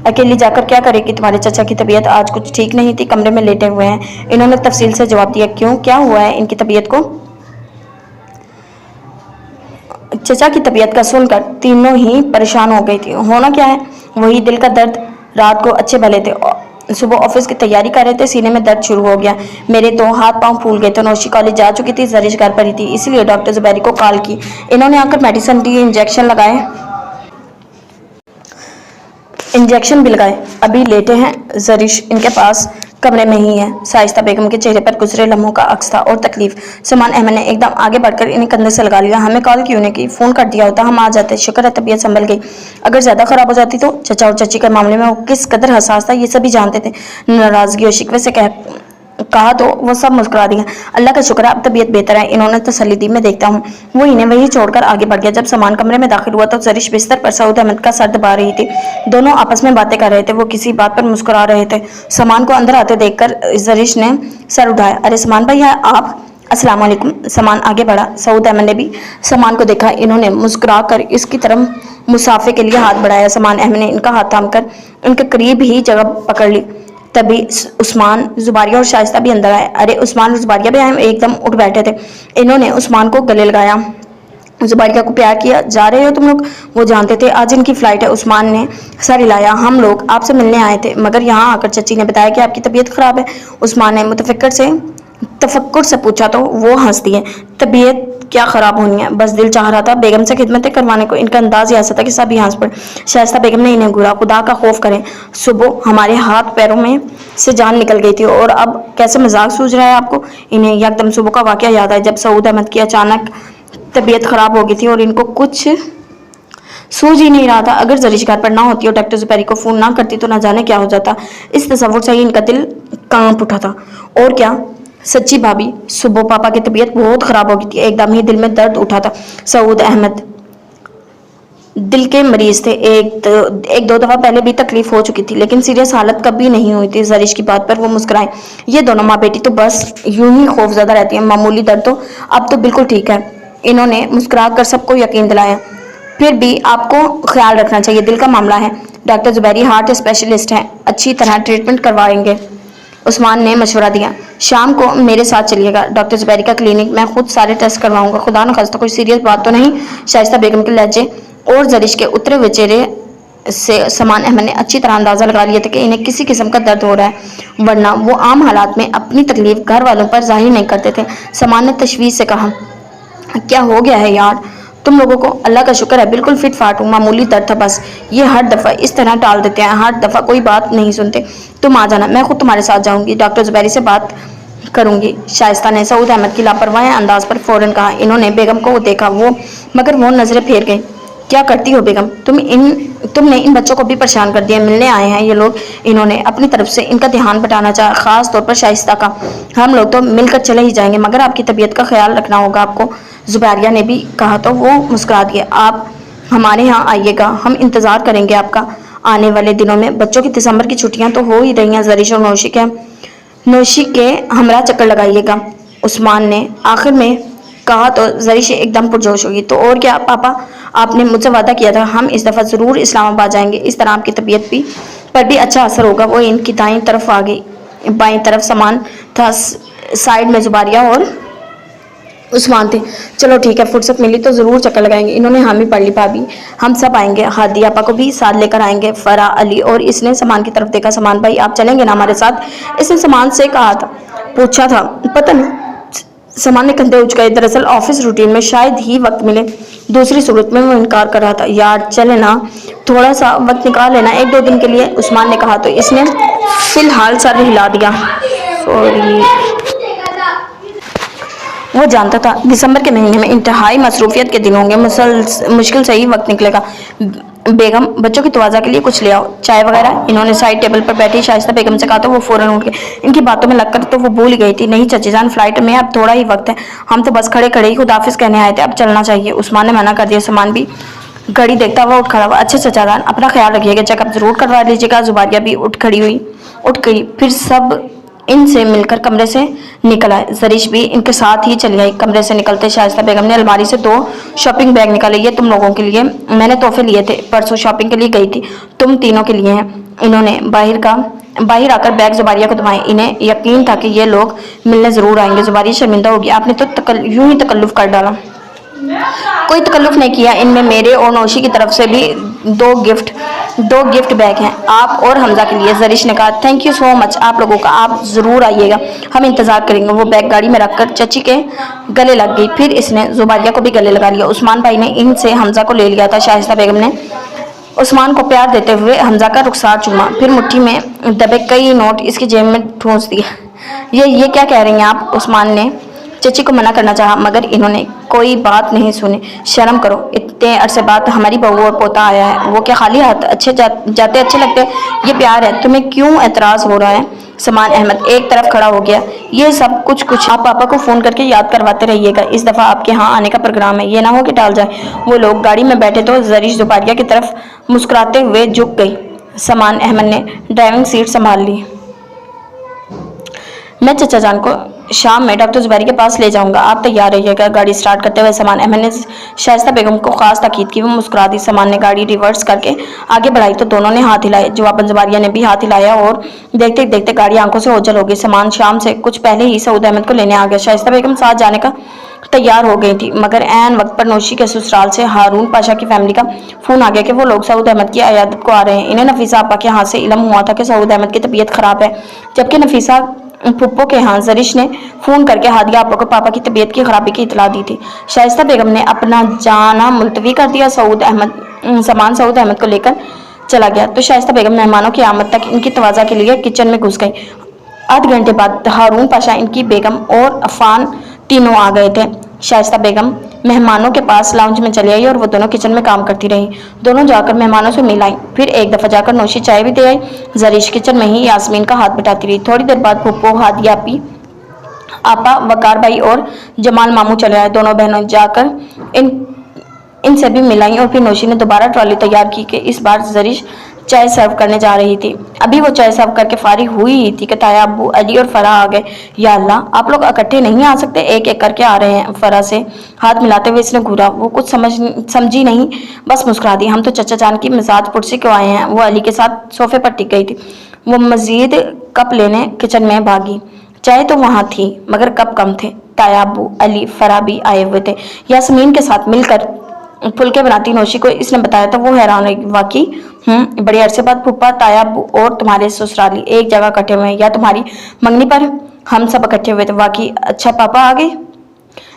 S1: اکیلی جا کر کیا کرے گی؟ تمہارے چچا کی طبیعت آج کچھ ٹھیک نہیں تھی، کمرے میں لیٹے ہوئے ہیں۔ انہوں نے تفصیل سے جواب دیا۔ کیوں، کیا ہوا ہے ان کی طبیعت کو؟ چچا کی طبیعت کا سن کر تینوں ہی پریشان ہو گئی تھی۔ ہونا کیا ہے؟ وہی دل کا درد، رات کو اچھے بھلے تھے، صبح آفس کی تیاری کر رہے تھے، سینے میں درد شروع ہو گیا، میرے تو ہاتھ پاؤں پھول گئے تھے۔ نوشی کالج جا چکی تھی، زرش گھر پر ہی تھی، اسی لیے ڈاکٹر زبیری کو کال کی، انہوں نے آ کر میڈیسن دی، انجیکشن بھی لگائے، ابھی لیٹے ہیں۔ زرش ان کے پاس کمرے میں ہی ہے۔ شائستہ بیگم کے چہرے پر گزرے لمحوں کا عکس تھا اور تکلیف۔ سامان احمد نے ایک دم آگے بڑھ کر انہیں کندھے سے لگا لیا۔ ہمیں کال کیوں نہیں کی؟ فون کر دیا ہوتا، ہم آ جاتے۔ شکر ہے طبیعت سنبھل گئی، اگر زیادہ خراب ہو جاتی تو؟ چچا اور چچی کے معاملے میں وہ کس قدر حساس تھا یہ سبھی جانتے تھے۔ ناراضگی اور شکوے سے کہا تو وہ سب مسکرا دیا۔ اللہ کا شکر ہے اب طبیعت بہتر ہے، انہوں نے تسلی دی۔ میں دیکھتا ہوں۔ وہ انہیں وہی چھوڑ کر آگے بڑھ گیا۔ جب سامان کمرے میں داخل ہوا تو زرش بستر پر سعود احمد کا سر دبا رہی تھی، دونوں آپس میں باتیں کر رہے تھے، وہ کسی بات پر مسکرا رہے تھے۔ سامان کو اندر آتے دیکھ کر زرش نے سر اٹھایا۔ ارے سامان بھائی، آپ؟ السلام علیکم۔ سامان آگے بڑھا، سعود احمد نے بھی سامان کو دیکھا، انہوں نے مسکرا کر اس کی طرف مسافے کے لیے ہاتھ بڑھایا۔ سامان احمد نے ان کا ہاتھ تھام کر ان کے قریب ہی جگہ پکڑ لی۔ تبھی عثمان، زباریہ اور شائستہ بھی اندر آئے۔ ارے عثمان اور زباریہ بھی آئے، ایک دم اٹھ بیٹھے تھے۔ انہوں نے عثمان کو گلے لگایا، زباریہ کو پیار کیا۔ جا رہے ہو تم لوگ؟ وہ جانتے تھے آج ان کی فلائٹ ہے۔ عثمان نے سر ہلایا۔ ہم لوگ آپ سے ملنے آئے تھے، مگر یہاں آ کر چچی نے بتایا کہ آپ کی طبیعت خراب ہے۔ عثمان نے تفکر سے پوچھا تو وہ ہنس دیے۔ طبیعت کیا خراب ہونی ہے، بس دل چاہ رہا تھا بیگم سے خدمتیں کروانے کو۔ ان کا انداز ہی ایسا تھا کہ سب ہی ہنس پڑے۔ شائستہ بیگم نے انہیں گھورا۔ خدا کا خوف کریں، صبح ہمارے ہاتھ پیروں میں سے جان نکل گئی تھی اور اب کیسے مذاق سوجھ رہا ہے آپ کو؟ انہیں یکدم صبح کا واقعہ یاد آیا جب سعود احمد کی اچانک طبیعت خراب ہو گئی تھی اور ان کو کچھ سوج ہی نہیں رہا تھا۔ اگر زرش گھر پر نہ ہوتی اور ڈاکٹر زبیری کو فون نہ کرتی تو نہ جانے کیا ہو جاتا۔ اس تصور سے ہی ان کا دل کانپ اٹھا تھا۔ اور کیا سچی بھابھی، صبح پاپا کی طبیعت بہت خراب ہو گئی تھی، ایک دم ہی دل میں درد اٹھا تھا۔ سعود احمد دل کے مریض تھے، ایک دو دفعہ پہلے بھی تکلیف ہو چکی تھی، لیکن سیریس حالت کبھی نہیں ہوئی تھی۔ زرش کی بات پر وہ مسکرائے۔ یہ دونوں ماں بیٹی تو بس یوں ہی خوف زدہ رہتی ہیں، معمولی درد تو اب تو بالکل ٹھیک ہے۔ انہوں نے مسکرا کر سب کو یقین دلایا۔ پھر بھی آپ کو خیال رکھنا چاہیے، دل کا معاملہ ہے، ڈاکٹر زبیری ہارٹ اسپیشلسٹ ہیں، اچھی طرح ٹریٹمنٹ کروائیں گے۔ عثمان نے مشورہ دیا۔ شام کو میرے ساتھ چلیے گا ڈاکٹر زبیری کا کلینک، میں خود سارے ٹیسٹ کرواؤں گا، خدا نخواستہ کوئی سیریس بات تو نہیں؟ شائستہ بیگم کے لہجے اور زرش کے اترے ہوئے چہرے سے سامان احمد نے اچھی طرح اندازہ لگا لیا تھا کہ انہیں کسی قسم کا درد ہو رہا ہے، ورنہ وہ عام حالات میں اپنی تکلیف گھر والوں پر ظاہر نہیں کرتے تھے۔ سامان نے تشویش سے کہا، کیا ہو گیا ہے یار تم لوگوں کو؟ اللہ کا شکر ہے بالکل فٹ فاٹ ہوں، معمولی درد تھا بس، یہ ہر دفعہ اس طرح ٹال دیتے ہیں، ہر دفعہ کوئی بات نہیں سنتے۔ تم آ جانا، میں خود تمہارے ساتھ جاؤں گی، ڈاکٹر زبیری سے بات کروں گی۔ شائستہ نے سعود احمد کی لاپرواہ انداز پر فوراً کہا۔ انہوں نے بیگم کو دیکھا، مگر وہ نظریں پھیر گئی۔ کیا کرتی ہو بیگم؟ تم نے ان بچوں کو بھی پریشان کر دیا، ملنے آئے ہیں یہ لوگ۔ انہوں نے اپنی طرف سے ان کا دھیان بٹانا چاہا، خاص طور پر شائستہ کا۔ ہم لوگ تو مل کر چلے ہی جائیں گے، مگر آپ کی طبیعت کا خیال رکھنا ہوگا آپ کو۔ زبیریہ نے بھی کہا تو وہ مسکرا دیے۔ آپ ہمارے یہاں آئیے گا، ہم انتظار کریں گے آپ کا۔ آنے والے دنوں میں بچوں کی دسمبر کی چھٹیاں تو ہو ہی رہی ہیں، زرش اور نوشی کے ہمراہ چکر لگائیے گا۔ عثمان نے آخر میں کہا تو زریش ایک دم پرجوش ہوگی. تو اور کیا پاپا، آپ نے مجھ سے وعدہ کیا تھا ہم اس دفعہ ضرور اسلام آباد جائیں گے. اس طرح آپ کی طبیعت پر بھی اچھا اثر ہوگا. وہ ان کی دائیں طرف آ گئی. بائیں طرف سامان تھا، سائیڈ میں زباریہ اور عثمان تھے. چلو ٹھیک ہے، فرصت ملی تو ضرور چکر لگائیں گے. انہوں نے حامی پڑھ لی. بھابھی ہم سب آئیں گے، ہادی آپا کو بھی ساتھ لے کر آئیں گے. فرح، علی اور اس نے سامان کی طرف دیکھا. سامان بھائی آپ چلیں گے نا ہمارے ساتھ؟ اس نے سامان سے کہا تھا، پوچھا تھا، پتہ نہیں. سامان نے کندھے اچکائے. دراصل آفس روٹین میں شاید ہی وقت ملے، دوسری صورت میں وہ انکار کر رہا تھا. یار چلے نا، تھوڑا سا وقت نکال لینا 1-2 دن کے لیے، عثمان نے کہا. تو اس نے فی الحال سر ہلا دیا. سوری. وہ جانتا تھا دسمبر کے مہینے میں انتہائی مصروفیت کے دن ہوں گے. مشکل سے ہی وقت نکلے گا. بیگم بچوں کی توازہ کے لیے کچھ لے آؤ، چائے وغیرہ. انہوں نے سائڈ ٹیبل پر بیٹھی شائستہ بیگم سے کہا تو وہ فوراً اٹھ گئی. ان کی باتوں میں لگ کر تو وہ بھول گئی تھی. نہیں چچی جان، فلائٹ میں اب تھوڑا ہی وقت ہے، ہم تو بس کھڑے کھڑے ہی خداحافظ کہنے آئے تھے، اب چلنا چاہیے. عثمان نے منع کر دیا. سامان بھی گھڑی دیکھتا ہوا اٹھ کھڑا ہوا. اچھا چچا جان، اپنا خیال رکھیے گا، چیک اپ ضرور کروا لیجیے گا. زباریہ بھی اٹھ گئی. پھر سب ان سے مل کر کمرے سے نکل آئے. زریش بھی ان کے ساتھ ہی چلی آئی. کمرے سے نکلتے شائستہ بیگم نے الماری سے 2 شاپنگ بیگ نکالے. یہ تم لوگوں کے لیے، میں نے تحفے لیے تھے، پرسوں شاپنگ کے لیے گئی تھی، تم تینوں کے لیے ہیں. انہوں نے باہر آ کر بیگ زباریہ کو دھمائے. انہیں یقین تھا کہ یہ لوگ ملنے ضرور آئیں گے. زباریہ شرمندہ ہوگی. آپ نے تو یوں ہی تکلف کر ڈالا. کوئی تکلف نہیں کیا، ان میں میرے اور نوشی کی طرف سے بھی 2 گفٹ بیگ ہیں، آپ اور حمزہ کے لیے. زریش نے کہا تھینک یو سو مچ آپ لوگوں کا، آپ ضرور آئیے گا، ہم انتظار کریں گے. وہ بیگ گاڑی میں رکھ کر چچی کے گلے لگ گئی. پھر اس نے زباریہ کو بھی گلے لگا لیا. عثمان بھائی نے ان سے حمزہ کو لے لیا تھا. شائستہ بیگم نے عثمان کو پیار دیتے ہوئے حمزہ کا رخسار چوما. پھر مٹھی میں دبے کئی نوٹ اس کی جیب میں ٹھونس دیے. یہ کیا کہہ رہی ہیں آپ؟ عثمان نے چچی کو منع کرنا چاہا مگر انہوں نے کوئی بات نہیں سنی. شرم کرو، اتنے عرصے بعد ہماری بہو اور پوتا آیا ہے، وہ کیا خالی ہاتھ جاتے اچھے لگتے؟ یہ پیار ہے، تمہیں کیوں اعتراض ہو رہا ہے؟ سامان احمد ایک طرف کھڑا ہو گیا. یہ سب کچھ آپ پاپا کو فون کر کے یاد کرواتے رہیے گا. اس دفعہ آپ کے ہاں آنے کا پروگرام ہے، یہ نہ ہو کہ ٹال جائے. وہ لوگ گاڑی میں بیٹھے تو زریش زباریہ کی طرف مسکراتے ہوئے جھک گئی. سامان احمد نے ڈرائیونگ سیٹ سنبھال لی. میں چچا جان کو شام میں ڈاکٹر زبیری کے پاس لے جاؤں گا، آپ تیار رہیے گا. گاڑی سٹارٹ کرتے ہوئے سامان احمد نے شائستہ بیگم کو خاص تاکید کی. وہ مسکرا دی. سامان نے گاڑی ریورس کر کے آگے بڑھائی تو دونوں نے ہاتھ ہلائے. جواباً زباریہ نے بھی ہاتھ ہلایا اور دیکھتے دیکھتے گاڑی آنکھوں سے اوجھل ہو گئی. سامان شام سے کچھ پہلے ہی سعود احمد کو لینے آ گیا. شائستہ بیگم ساتھ جانے کا تیار ہو گئی تھی مگر عین وقت پر نوشی کے سسرال سے ہارون پاشا کی فیملی کا فون آ گیا کہ وہ لوگ سعود احمد کی عیادت کو آ رہے ہیں. انہیں نفیسہ آپا کے ہاں سے علم ہوا تھا کہ سعود احمد کی طبیعت خراب ہے، جبکہ نفیسہ پھپھو کے ہاں زریش نے فون کر کے ہادیہ آپا کو پاپا کی طبیعت کی خرابی کی اطلاع دی تھی. شائستہ بیگم نے اپنا جانا ملتوی کر دیا. سامان سعود احمد کو لے کر چلا گیا تو شائستہ بیگم مہمانوں کی آمد تک ان کی توازہ کے لیے کچن میں گھس گئی. آدھ گھنٹے بعد ہارون پاشا، ان کی بیگم اور عفان تینوں آ گئے تھے. شائستہ بیگم مہمانوں کے پاس لاؤنج میں چلی آئی اور وہ دونوں کچن میں کام کرتی رہیں. دونوں جا کر مہمانوں سے مل آئیں، پھر ایک دفعہ جا کر نوشی چائے بھی دے آئی. زریش کچن میں ہی یاسمین کا ہاتھ بٹاتی رہی. تھوڑی دیر بعد پھپھو، ہادیہ آپا، وقار بھائی اور جمال ماموں چلے آئے. دونوں بہنوں جا کر ان سے بھی مل آئیں اور پھر نوشی نے دوبارہ ٹرالی تیار کی کہ اس بار زریش چائے سرو کرنے جا رہی تھی. ابھی وہ چائے سرو کر کے فارغ ہوئی ہی تھی کہ تایا ابو، علی اور فرح آ گئے. یا اللہ، آپ لوگ اکٹھے نہیں آ سکتے؟ ایک ایک کر کے آ رہے ہیں. فرح سے ہاتھ ملاتے ہوئے اس نے گھورا. وہ کچھ سمجھی نہیں، بس مسکرا دی. ہم تو چچا جان کی مزاج پرسی کو آئے ہیں. وہ علی کے ساتھ صوفے پر ٹک گئی تھی. وہ مزید کپ لینے کچن میں بھاگی. چائے تو وہاں تھی مگر کپ کم تھے. تایا ابو، علی، فرح بھی آئے ہوئے تھے. یاسمین کے ساتھ مل کر پھلکے بناتی نوشی کو اس نے بتایا تو وہ حیران ہوئی. واقعی بڑے عرصے بعد پھپھا، تایا ابو اور تمہارے سسرالی ایک جگہ اکٹھے ہوئے ہیں، یا تمہاری منگنی پر ہم سب اکٹھے ہوئے تھے؟ واقعی؟ اچھا پاپا آ گئے؟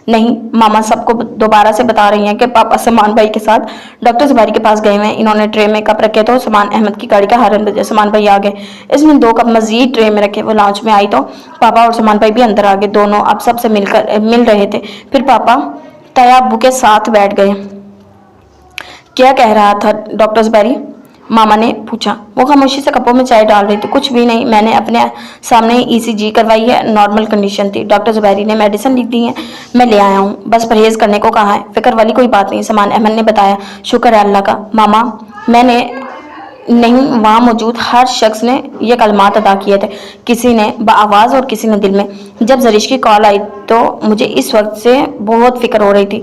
S1: نہیں، ماما سب کو دوبارہ سے بتا رہی ہیں کہ پاپا سامان بھائی کے ساتھ ڈاکٹر زبیری کے پاس گئے ہوئے ہیں. انہوں نے ٹرے میں کپ رکھے تو سامان احمد کی گاڑی کا ہارن بجا. سامان بھائی آ گئے. اس نے 2 کپ مزید ٹرے میں رکھے. وہ لاؤنج میں آئی تو پاپا اور سامان بھائی بھی اندر آ گئے. دونوں اب سب سے مل رہے تھے. پھر پاپا تایا ابو کے ساتھ بیٹھ گئے. کیا کہہ رہا تھا ڈاکٹر زبیری؟ ماما نے پوچھا. وہ خاموشی سے کپوں میں چائے ڈال رہی تھی. کچھ بھی نہیں، میں نے اپنے سامنے ECG کروائی ہے، نارمل کنڈیشن تھی. ڈاکٹر زبیری نے میڈیسن لکھ دی ہے، میں لے آیا ہوں، بس پرہیز کرنے کو کہا ہے. فکر والی کوئی بات نہیں، سامان احمد نے بتایا. شکر ہے اللہ کا. ماما، میں نے نہیں، وہاں موجود ہر شخص نے یہ کلمات ادا کیے تھے، کسی نے بآواز اور کسی نے دل میں۔ جب زریش کی کال آئی تو مجھے اس وقت سے بہت فکر ہو رہی تھی،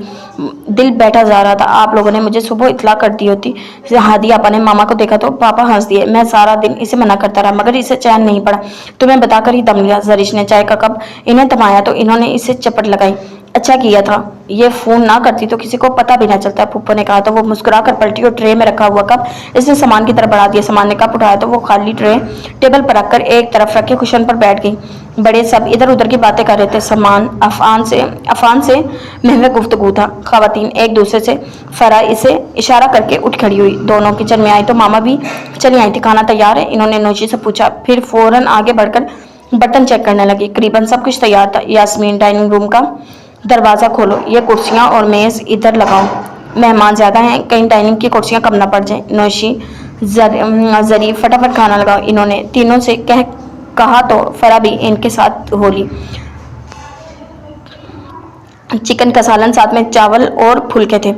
S1: دل بیٹھا جا رہا تھا۔ آپ لوگوں نے مجھے صبح اطلاع کر دی ہوتی۔ ہادی آپا نے ماما کو دیکھا تو پاپا ہنس دیے۔ میں سارا دن اسے منع کرتا رہا مگر اسے چین نہیں پڑا، تمہیں بتا کر ہی دم لیا۔ زریش نے چائے کا کپ انہیں تھمایا تو انہوں نے اسے چپٹ لگائی۔ اچھا کیا تھا، یہ فون نہ کرتی تو کسی کو پتہ بھی نہ چلتا، پھپھو نے کہا تو وہ مسکرا کر پلٹی اور ٹرے میں رکھا ہوا کپ اس نے سامان کی طرف بڑھا دیا۔ سامان نے کپ اٹھایا تو وہ خالی ٹرے ٹیبل پر رکھ کر ایک طرف رکھ کے کشن پر بیٹھ گئی۔ بڑے سب ادھر ادھر کی باتیں کر رہے تھے۔ سامان عفان سے محو گفتگو تھا۔ خواتین ایک دوسرے سے۔ فرح اسے اشارہ کر کے اٹھ کھڑی ہوئی، دونوں کچن میں آئی تو ماما بھی چلی آئی تھی۔ کھانا تیار ہے؟ انہوں نے نوشی سے پوچھا، پھر فوراً آگے بڑھ کر برتن چیک کرنے لگی۔ قریباً سب کچھ تیار تھا۔ یاسمین، ڈائننگ روم کا دروازہ کھولو، یہ کرسیاں اور میز ادھر لگاؤ، مہمان زیادہ ہیں، کہیں ڈائننگ کی کرسیاں کم نہ پڑ جائیں۔ نوشی، ظریف، فٹافٹ کھانا لگاؤ، انہوں نے تینوں سے کہا تو فرح بھی ان کے ساتھ ہو لی۔ چکن کا سالن، ساتھ میں چاول اور پھلکے تھے۔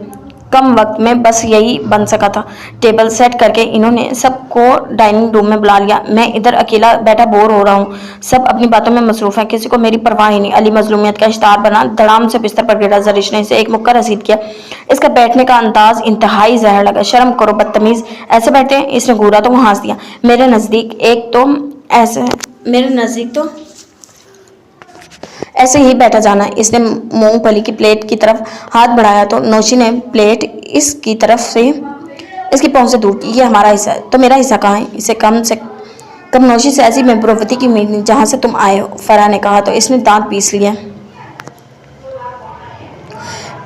S1: کم وقت میں بس یہی بن سکا تھا۔ ٹیبل سیٹ کر کے انہوں نے سب کو ڈائننگ روم میں بلا لیا۔ میں ادھر اکیلا بیٹھا بور ہو رہا ہوں، سب اپنی باتوں میں مصروف ہیں، کسی کو میری پرواہ ہی نہیں۔ علی مظلومیت کا اشتہار بنا دھڑام سے بستر پر گرا۔ زریش نے اسے ایک مکہ رسید کیا۔ اس کا بیٹھنے کا انداز انتہائی زہر لگا۔ شرم کرو بدتمیز، ایسے بیٹھتے ہیں؟ اس نے گھورا تو وہ ہنس دیا۔ میرے نزدیک تو ایسے ہی بیٹھا جانا۔ اس نے مونگ پھلی کی پلیٹ کی طرف ہاتھ بڑھایا تو نوشی نے پلیٹ اس کی پہنچ سے دور کی۔ یہ ہمارا حصہ ہے تو میرا حصہ کہاں ہے؟ اسے کم سے کم نوشی سے ایسی بروتی کی امید نہیں جہاں سے تم آئے ہو، فرح نے کہا تو اس نے دانت پیس لیے۔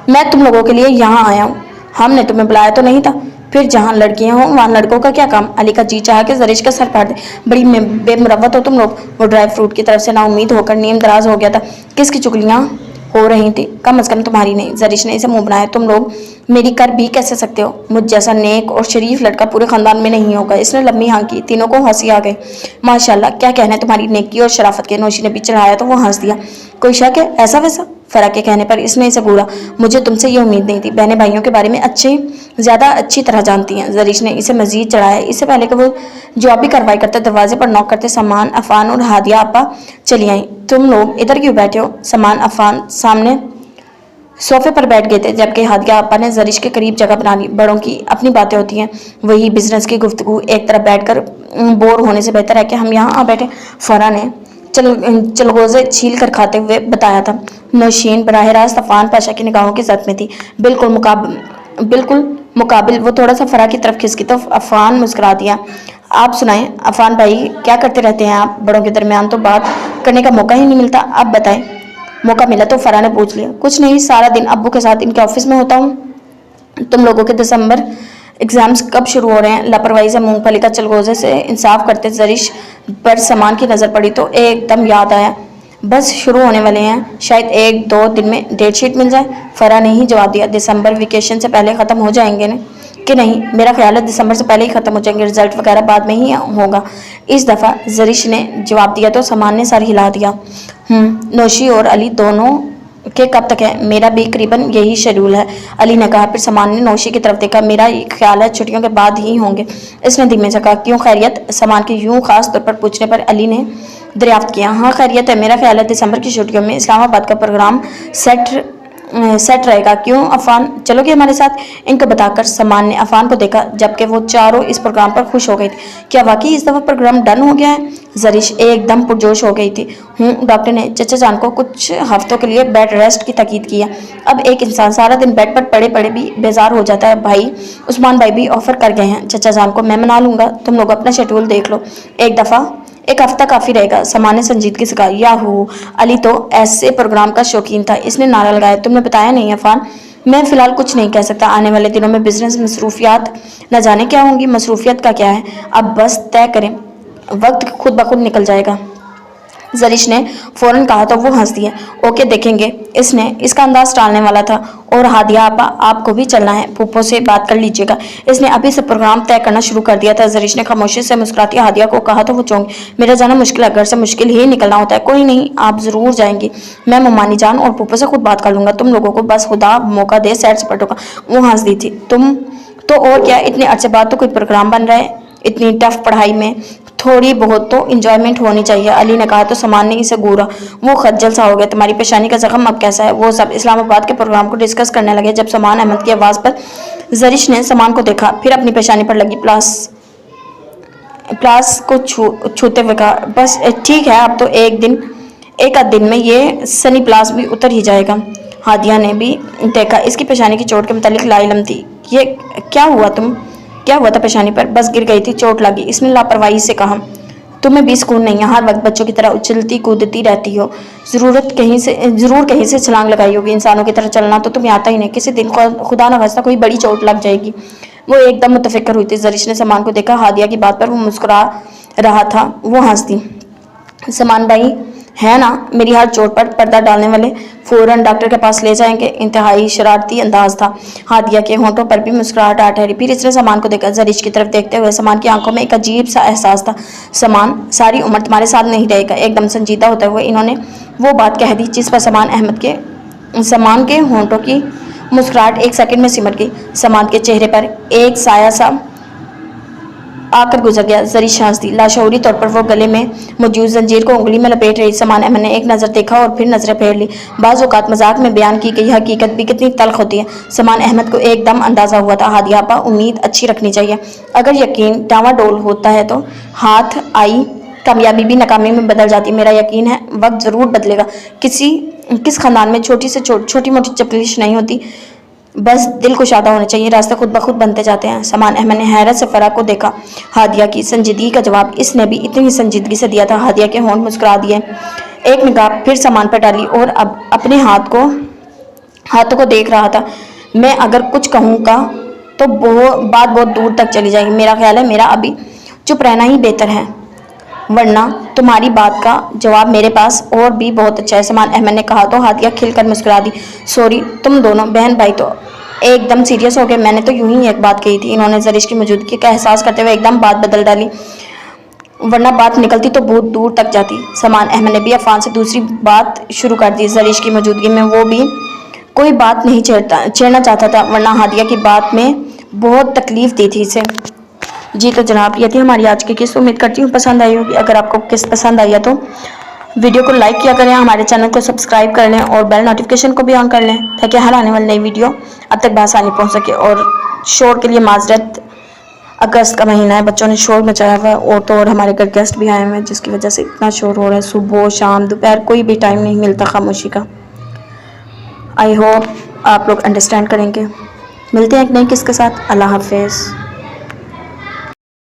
S1: میں تم لوگوں کے لیے یہاں آیا ہوں، ہم نے تمہیں بلایا تو نہیں تھا۔ پھر جہاں لڑکیاں ہوں وہاں لڑکوں کا کیا کام؟ علی کا جی چاہا کہ زریش کا سر پھاڑ دے۔ بڑی بے مروت ہو تم لوگ۔ وہ ڈرائی فروٹ کی طرف سے نا امید ہو کر نیم دراز ہو گیا تھا۔ کس کی چگلیاں ہو رہی تھی؟ کم از کم تمہاری نہیں۔ زریش نے اسے منہ بنایا، تم لوگ میری کر بھی کیسے سکتے ہو؟ مجھ جیسا نیک اور شریف لڑکا پورے خاندان میں نہیں ہوگا۔ اس نے لمبی ہاں کی، تینوں کو ہنسی آ گئی۔ ماشاءاللہ، کیا کہنے تمہاری نیکی اور شرافت کے۔ نوشی نے بھی چڑھایا تو وہ ہنس دیا۔ کوئی شک ہے ایسا ویسا؟ فرح کے کہنے پر اس نے اسے گھورا۔ مجھے تم سے یہ امید نہیں تھی، بہنیں بھائیوں کے بارے میں زیادہ اچھی طرح جانتی ہیں۔ زریش نے اسے مزید چڑھایا۔ اس سے پہلے کہ وہ جوابی کارروائی کرتے دروازے پر نوک کرتے سامان، عفان اور ہادیہ آپا چلی آئیں۔ تم لوگ ادھر کیوں بیٹھے ہو؟ سامان، عفان سامنے صوفے پر بیٹھ گئے تھے جبکہ ہادیہ آپا نے زریش کے قریب جگہ بنا لی۔ بڑوں کی اپنی باتیں ہوتی ہیں، وہی بزنس کی گفتگو، ایک طرف بیٹھ کر بور ہونے سے بہتر ہے کہ ہم یہاں آ بیٹھے، فرح نے چلغوزے چھیل کر کھاتے ہوئے بتایا تھا۔ نوشین براہ راست عفان پاشا کی نگاہوں کی زد میں تھی۔ بالکل مقابل وہ تھوڑا سا فرح کی طرف کھسکی تو عفان مسکرا دیا۔ آپ سنائیں عفان بھائی، کیا کرتے رہتے ہیں آپ؟ بڑوں کے درمیان تو بات کرنے کا موقع ہی نہیں ملتا، آپ بتائیں۔ موقع ملا تو فرح نے پوچھ لیا۔ کچھ نہیں، سارا دن ابو کے ساتھ ان کے آفس میں ہوتا ہوں۔ تم لوگوں کے دسمبر ایگزامز کب شروع ہو رہے ہیں؟ لاپرواہی سے مونگ پھلی کا چلغوزے سے انصاف کرتے زریش پر سامان کی نظر پڑی تو ایک دم یاد آیا، بس شروع ہونے والے ہیں، شاید ایک دو دن میں ڈیٹ شیٹ مل جائے۔ فرح نے ہی جواب دیا، دسمبر ویکیشن سے پہلے ختم ہو جائیں گے کہ نہیں؟ میرا خیال ہے دسمبر سے پہلے ہی ختم ہو جائیں گے، رزلٹ وغیرہ بعد میں ہی ہوگا اس دفعہ، زریش نے جواب دیا تو سامان نے سر ہلا دیا۔ نوشی اور علی دونوں کہ کب تک ہے؟ میرا بھی قریباً یہی شیڈول ہے، علی نے کہا۔ پھر سامان نے نوشی کی طرف دیکھا۔ میرا خیال ہے چھٹیوں کے بعد ہی ہوں گے، اس نے دھیمے سے کہا۔ کیوں خیریت؟ سامان کے یوں خاص طور پر پوچھنے پر علی نے دریافت کیا۔ ہاں خیریت ہے، میرا خیال ہے دسمبر کی چھٹیوں میں اسلام آباد کا پروگرام سیٹ رہے گا۔ کیوں عفان چلو گے ہمارے ساتھ؟ ان کو بتا کر سامان نے عفان کو دیکھا جبکہ وہ چاروں اس پروگرام پر خوش ہو گئی تھی۔ کیا واقعی اس دفعہ پروگرام ڈن ہو گیا ہے؟ زریش ایک دم پرجوش ہو گئی تھی۔ ڈاکٹر نے چچا جان کو کچھ ہفتوں کے لیے بیڈ ریسٹ کی تاکید کی ہے۔ اب ایک انسان سارا دن بیڈ پر پڑے پڑے بھی بیزار ہو جاتا ہے۔ بھائی عثمان بھائی بھی آفر کر گئے ہیں چچا جان کو، میں منا لوں گا، تم لوگ اپنا شیڈول دیکھ لو، ایک ہفتہ کافی رہے گا، سامان نے سنجیدگی سے کہا۔ یاہو، علی تو ایسے پروگرام کا شوقین تھا، اس نے نعرہ لگایا۔ تم نے بتایا نہیں عفان؟ میں فی الحال کچھ نہیں کہہ سکتا، آنے والے دنوں میں بزنس مصروفیات نہ جانے کیا ہوں گی۔ مصروفیت کا کیا ہے، اب بس طے کریں، وقت خود بخود نکل جائے گا، زریش نے فوراً کہا تو وہ ہنس دیے۔ اوکے دیکھیں گے، اس کا انداز ٹالنے والا تھا۔ اور ہادیہ آپا آپ کو بھی چلنا ہے، پھوپھو سے بات کر لیجیے گا، اس نے ابھی سے پروگرام طے کرنا شروع کر دیا تھا۔ زریش نے خاموشی سے مسکراتی ہادیہ کو کہا تو وہ چونکی۔ میرا جانا مشکل ہے، گھر سے مشکل ہی نکلنا ہوتا ہے۔ کوئی نہیں، آپ ضرور جائیں گی، میں ممانی جان اور پھوپھو سے خود بات کر لوں گا، تم لوگوں کو بس خدا موقع دے سیر سپاٹوں کا۔ وہ ہنس دی تھی۔ تم تو اور کیا، اتنے عرصے بعد تو کوئی پروگرام بن رہا ہے، اتنی ٹف پڑھائی میں تھوڑی بہت تو انجوائمنٹ ہونی چاہیے۔ علی نے کہا تو سامان نے اسے گورا۔ وہ خجل سا ہو گیا۔ تمہاری پیشانی کا زخم اب کیسا ہے؟ وہ سب اسلام آباد کے پروگرام کو ڈسکس کرنے لگے جب سامان احمد کی آواز پر زرش نے سامان کو دیکھا، پھر اپنی پیشانی پر لگی پلاس کو چھوتے ہوئے کہا، بس ٹھیک ہے، اب تو ایک آدھ دن میں یہ سنی پلاس بھی اتر ہی جائے گا۔ ہادیہ نے بھی دیکھا، اس کی پیشانی کی چوٹ کے متعلق لا علم تھی۔ یہ کیا ہوا تھا پیشانی پر؟ بس گر گئی تھی، چوٹ لگی، اس نے لاپرواہی سے کہا۔ تمہیں بھی سکون نہیں ہے، ہر وقت بچوں کی طرح اچھلتی کودتی رہتی ہو، ضرور کہیں سے چھلانگ لگائی ہوگی۔ انسانوں کی طرح چلنا تو تمہیں آتا ہی نہیں، کسی دن خدا نہ خواستہ کوئی بڑی چوٹ لگ جائے گی۔ وہ ایک دم متفکر ہوئی تھی۔ زرش نے سامان کو دیکھا، ہادیہ کی بات پر وہ مسکرا رہا تھا۔ وہ ہنس دی۔ سامان بھائی ہے نا میری ہر چوٹ پر پردہ ڈالنے والے، فوراً ڈاکٹر کے پاس لے جائیں گے۔ انتہائی شرارتی انداز تھا ہادیہ کے ہونٹوں پر بھی مسکراہٹ آ ٹھہری۔ پھر اس نے سامان کو دیکھا، زرش کی طرف دیکھتے ہوئے سامان کی آنکھوں میں ایک عجیب سا احساس تھا۔ سامان ساری عمر تمہارے ساتھ نہیں رہے گا۔ ایک دم سنجیدہ ہوتے ہوئے انہوں نے وہ بات کہہ دی جس پر سامان کے ہونٹوں کی مسکراہٹ ایک سیکنڈ میں سمٹ گئی۔ سامان کے چہرے پر ایک سایہ سا آ کر گزر گیا۔ زرش ہنس دی۔ لاشعوری طور پر وہ گلے میں موجود زنجیر کو انگلی میں لپیٹ رہی۔ سامان احمد نے ایک نظر دیکھا اور پھر نظریں پھیر لی۔ بعض اوقات مذاق میں بیان کی گئی حقیقت بھی کتنی تلخ ہوتی ہے۔ سامان احمد کو ایک دم اندازہ ہوا تھا، ہادیہ آپا امید اچھی رکھنی چاہیے۔ اگر یقین ڈاواڈول ہوتا ہے تو ہاتھ آئی کامیابی بھی ناکامی میں بدل جاتی ہے۔ میرا یقین ہے وقت ضرور بدلے گا۔ کس خاندان میں چھوٹی موٹی چپلش نہیں ہوتی، بس دل کشادہ ہونے چاہیے، راستے خود بخود بنتے جاتے ہیں۔ سامان احمد نے حیرت سے فرح کو دیکھا۔ ہادیہ کی سنجیدگی کا جواب اس نے بھی اتنی سنجیدگی سے دیا تھا۔ ہادیہ کے ہونٹ مسکرا دیے۔ ایک نگاہ پھر سامان پر ڈالی اور اب اپنے ہاتھوں کو دیکھ رہا تھا۔ میں اگر کچھ کہوں گا تو بات بہت دور تک چلی جائے گی۔ میرا خیال ہے میرا ابھی چپ رہنا ہی بہتر ہے، ورنہ تمہاری بات کا جواب میرے پاس اور بھی بہت اچھا ہے۔ سامان احمد نے کہا تو ہادیہ کھل کر مسکرا دی۔ سوری، تم دونوں بہن بھائی تو ایک دم سیریس ہو گئے، میں نے تو یوں ہی ایک بات کہی تھی۔ انہوں نے زرش کی موجودگی کا احساس کرتے ہوئے ایک دم بات بدل ڈالی، ورنہ بات نکلتی تو بہت دور تک جاتی۔ سامان احمد نے بھی عفان سے دوسری بات شروع کر دی۔ زرش کی موجودگی میں وہ بھی کوئی بات نہیں چھیڑنا چاہتا تھا، ورنہ ہادیہ کی بات میں بہت تکلیف دی تھی اسے۔ جی تو جناب، یہ تھی ہماری آج کی قسط۔ امید کرتی ہوں پسند آئی ہوگی۔ اگر آپ کو قسط پسند آئی ہے تو ویڈیو کو لائک کیا کریں، ہمارے چینل کو سبسکرائب کر لیں اور بیل نوٹیفیکیشن کو بھی آن کر لیں تاکہ ہر آنے والی نئی ویڈیو اب تک بآسانی پہنچ سکے۔ اور شور کے لیے معذرت، اگست کا مہینہ ہے، بچوں نے شور مچایا ہوا ہے اور تو اور ہمارے گھر گیسٹ بھی آئے ہوئے ہیں جس کی وجہ سے اتنا شور ہو رہا ہے۔ صبح شام دوپہر کوئی بھی ٹائم نہیں ملتا خاموشی کا۔ آئی ہوپ آپ لوگ انڈرسٹینڈ کریں گے۔ ملتے ہیں ایک نئی قسط کے ساتھ۔ اللہ حافظ۔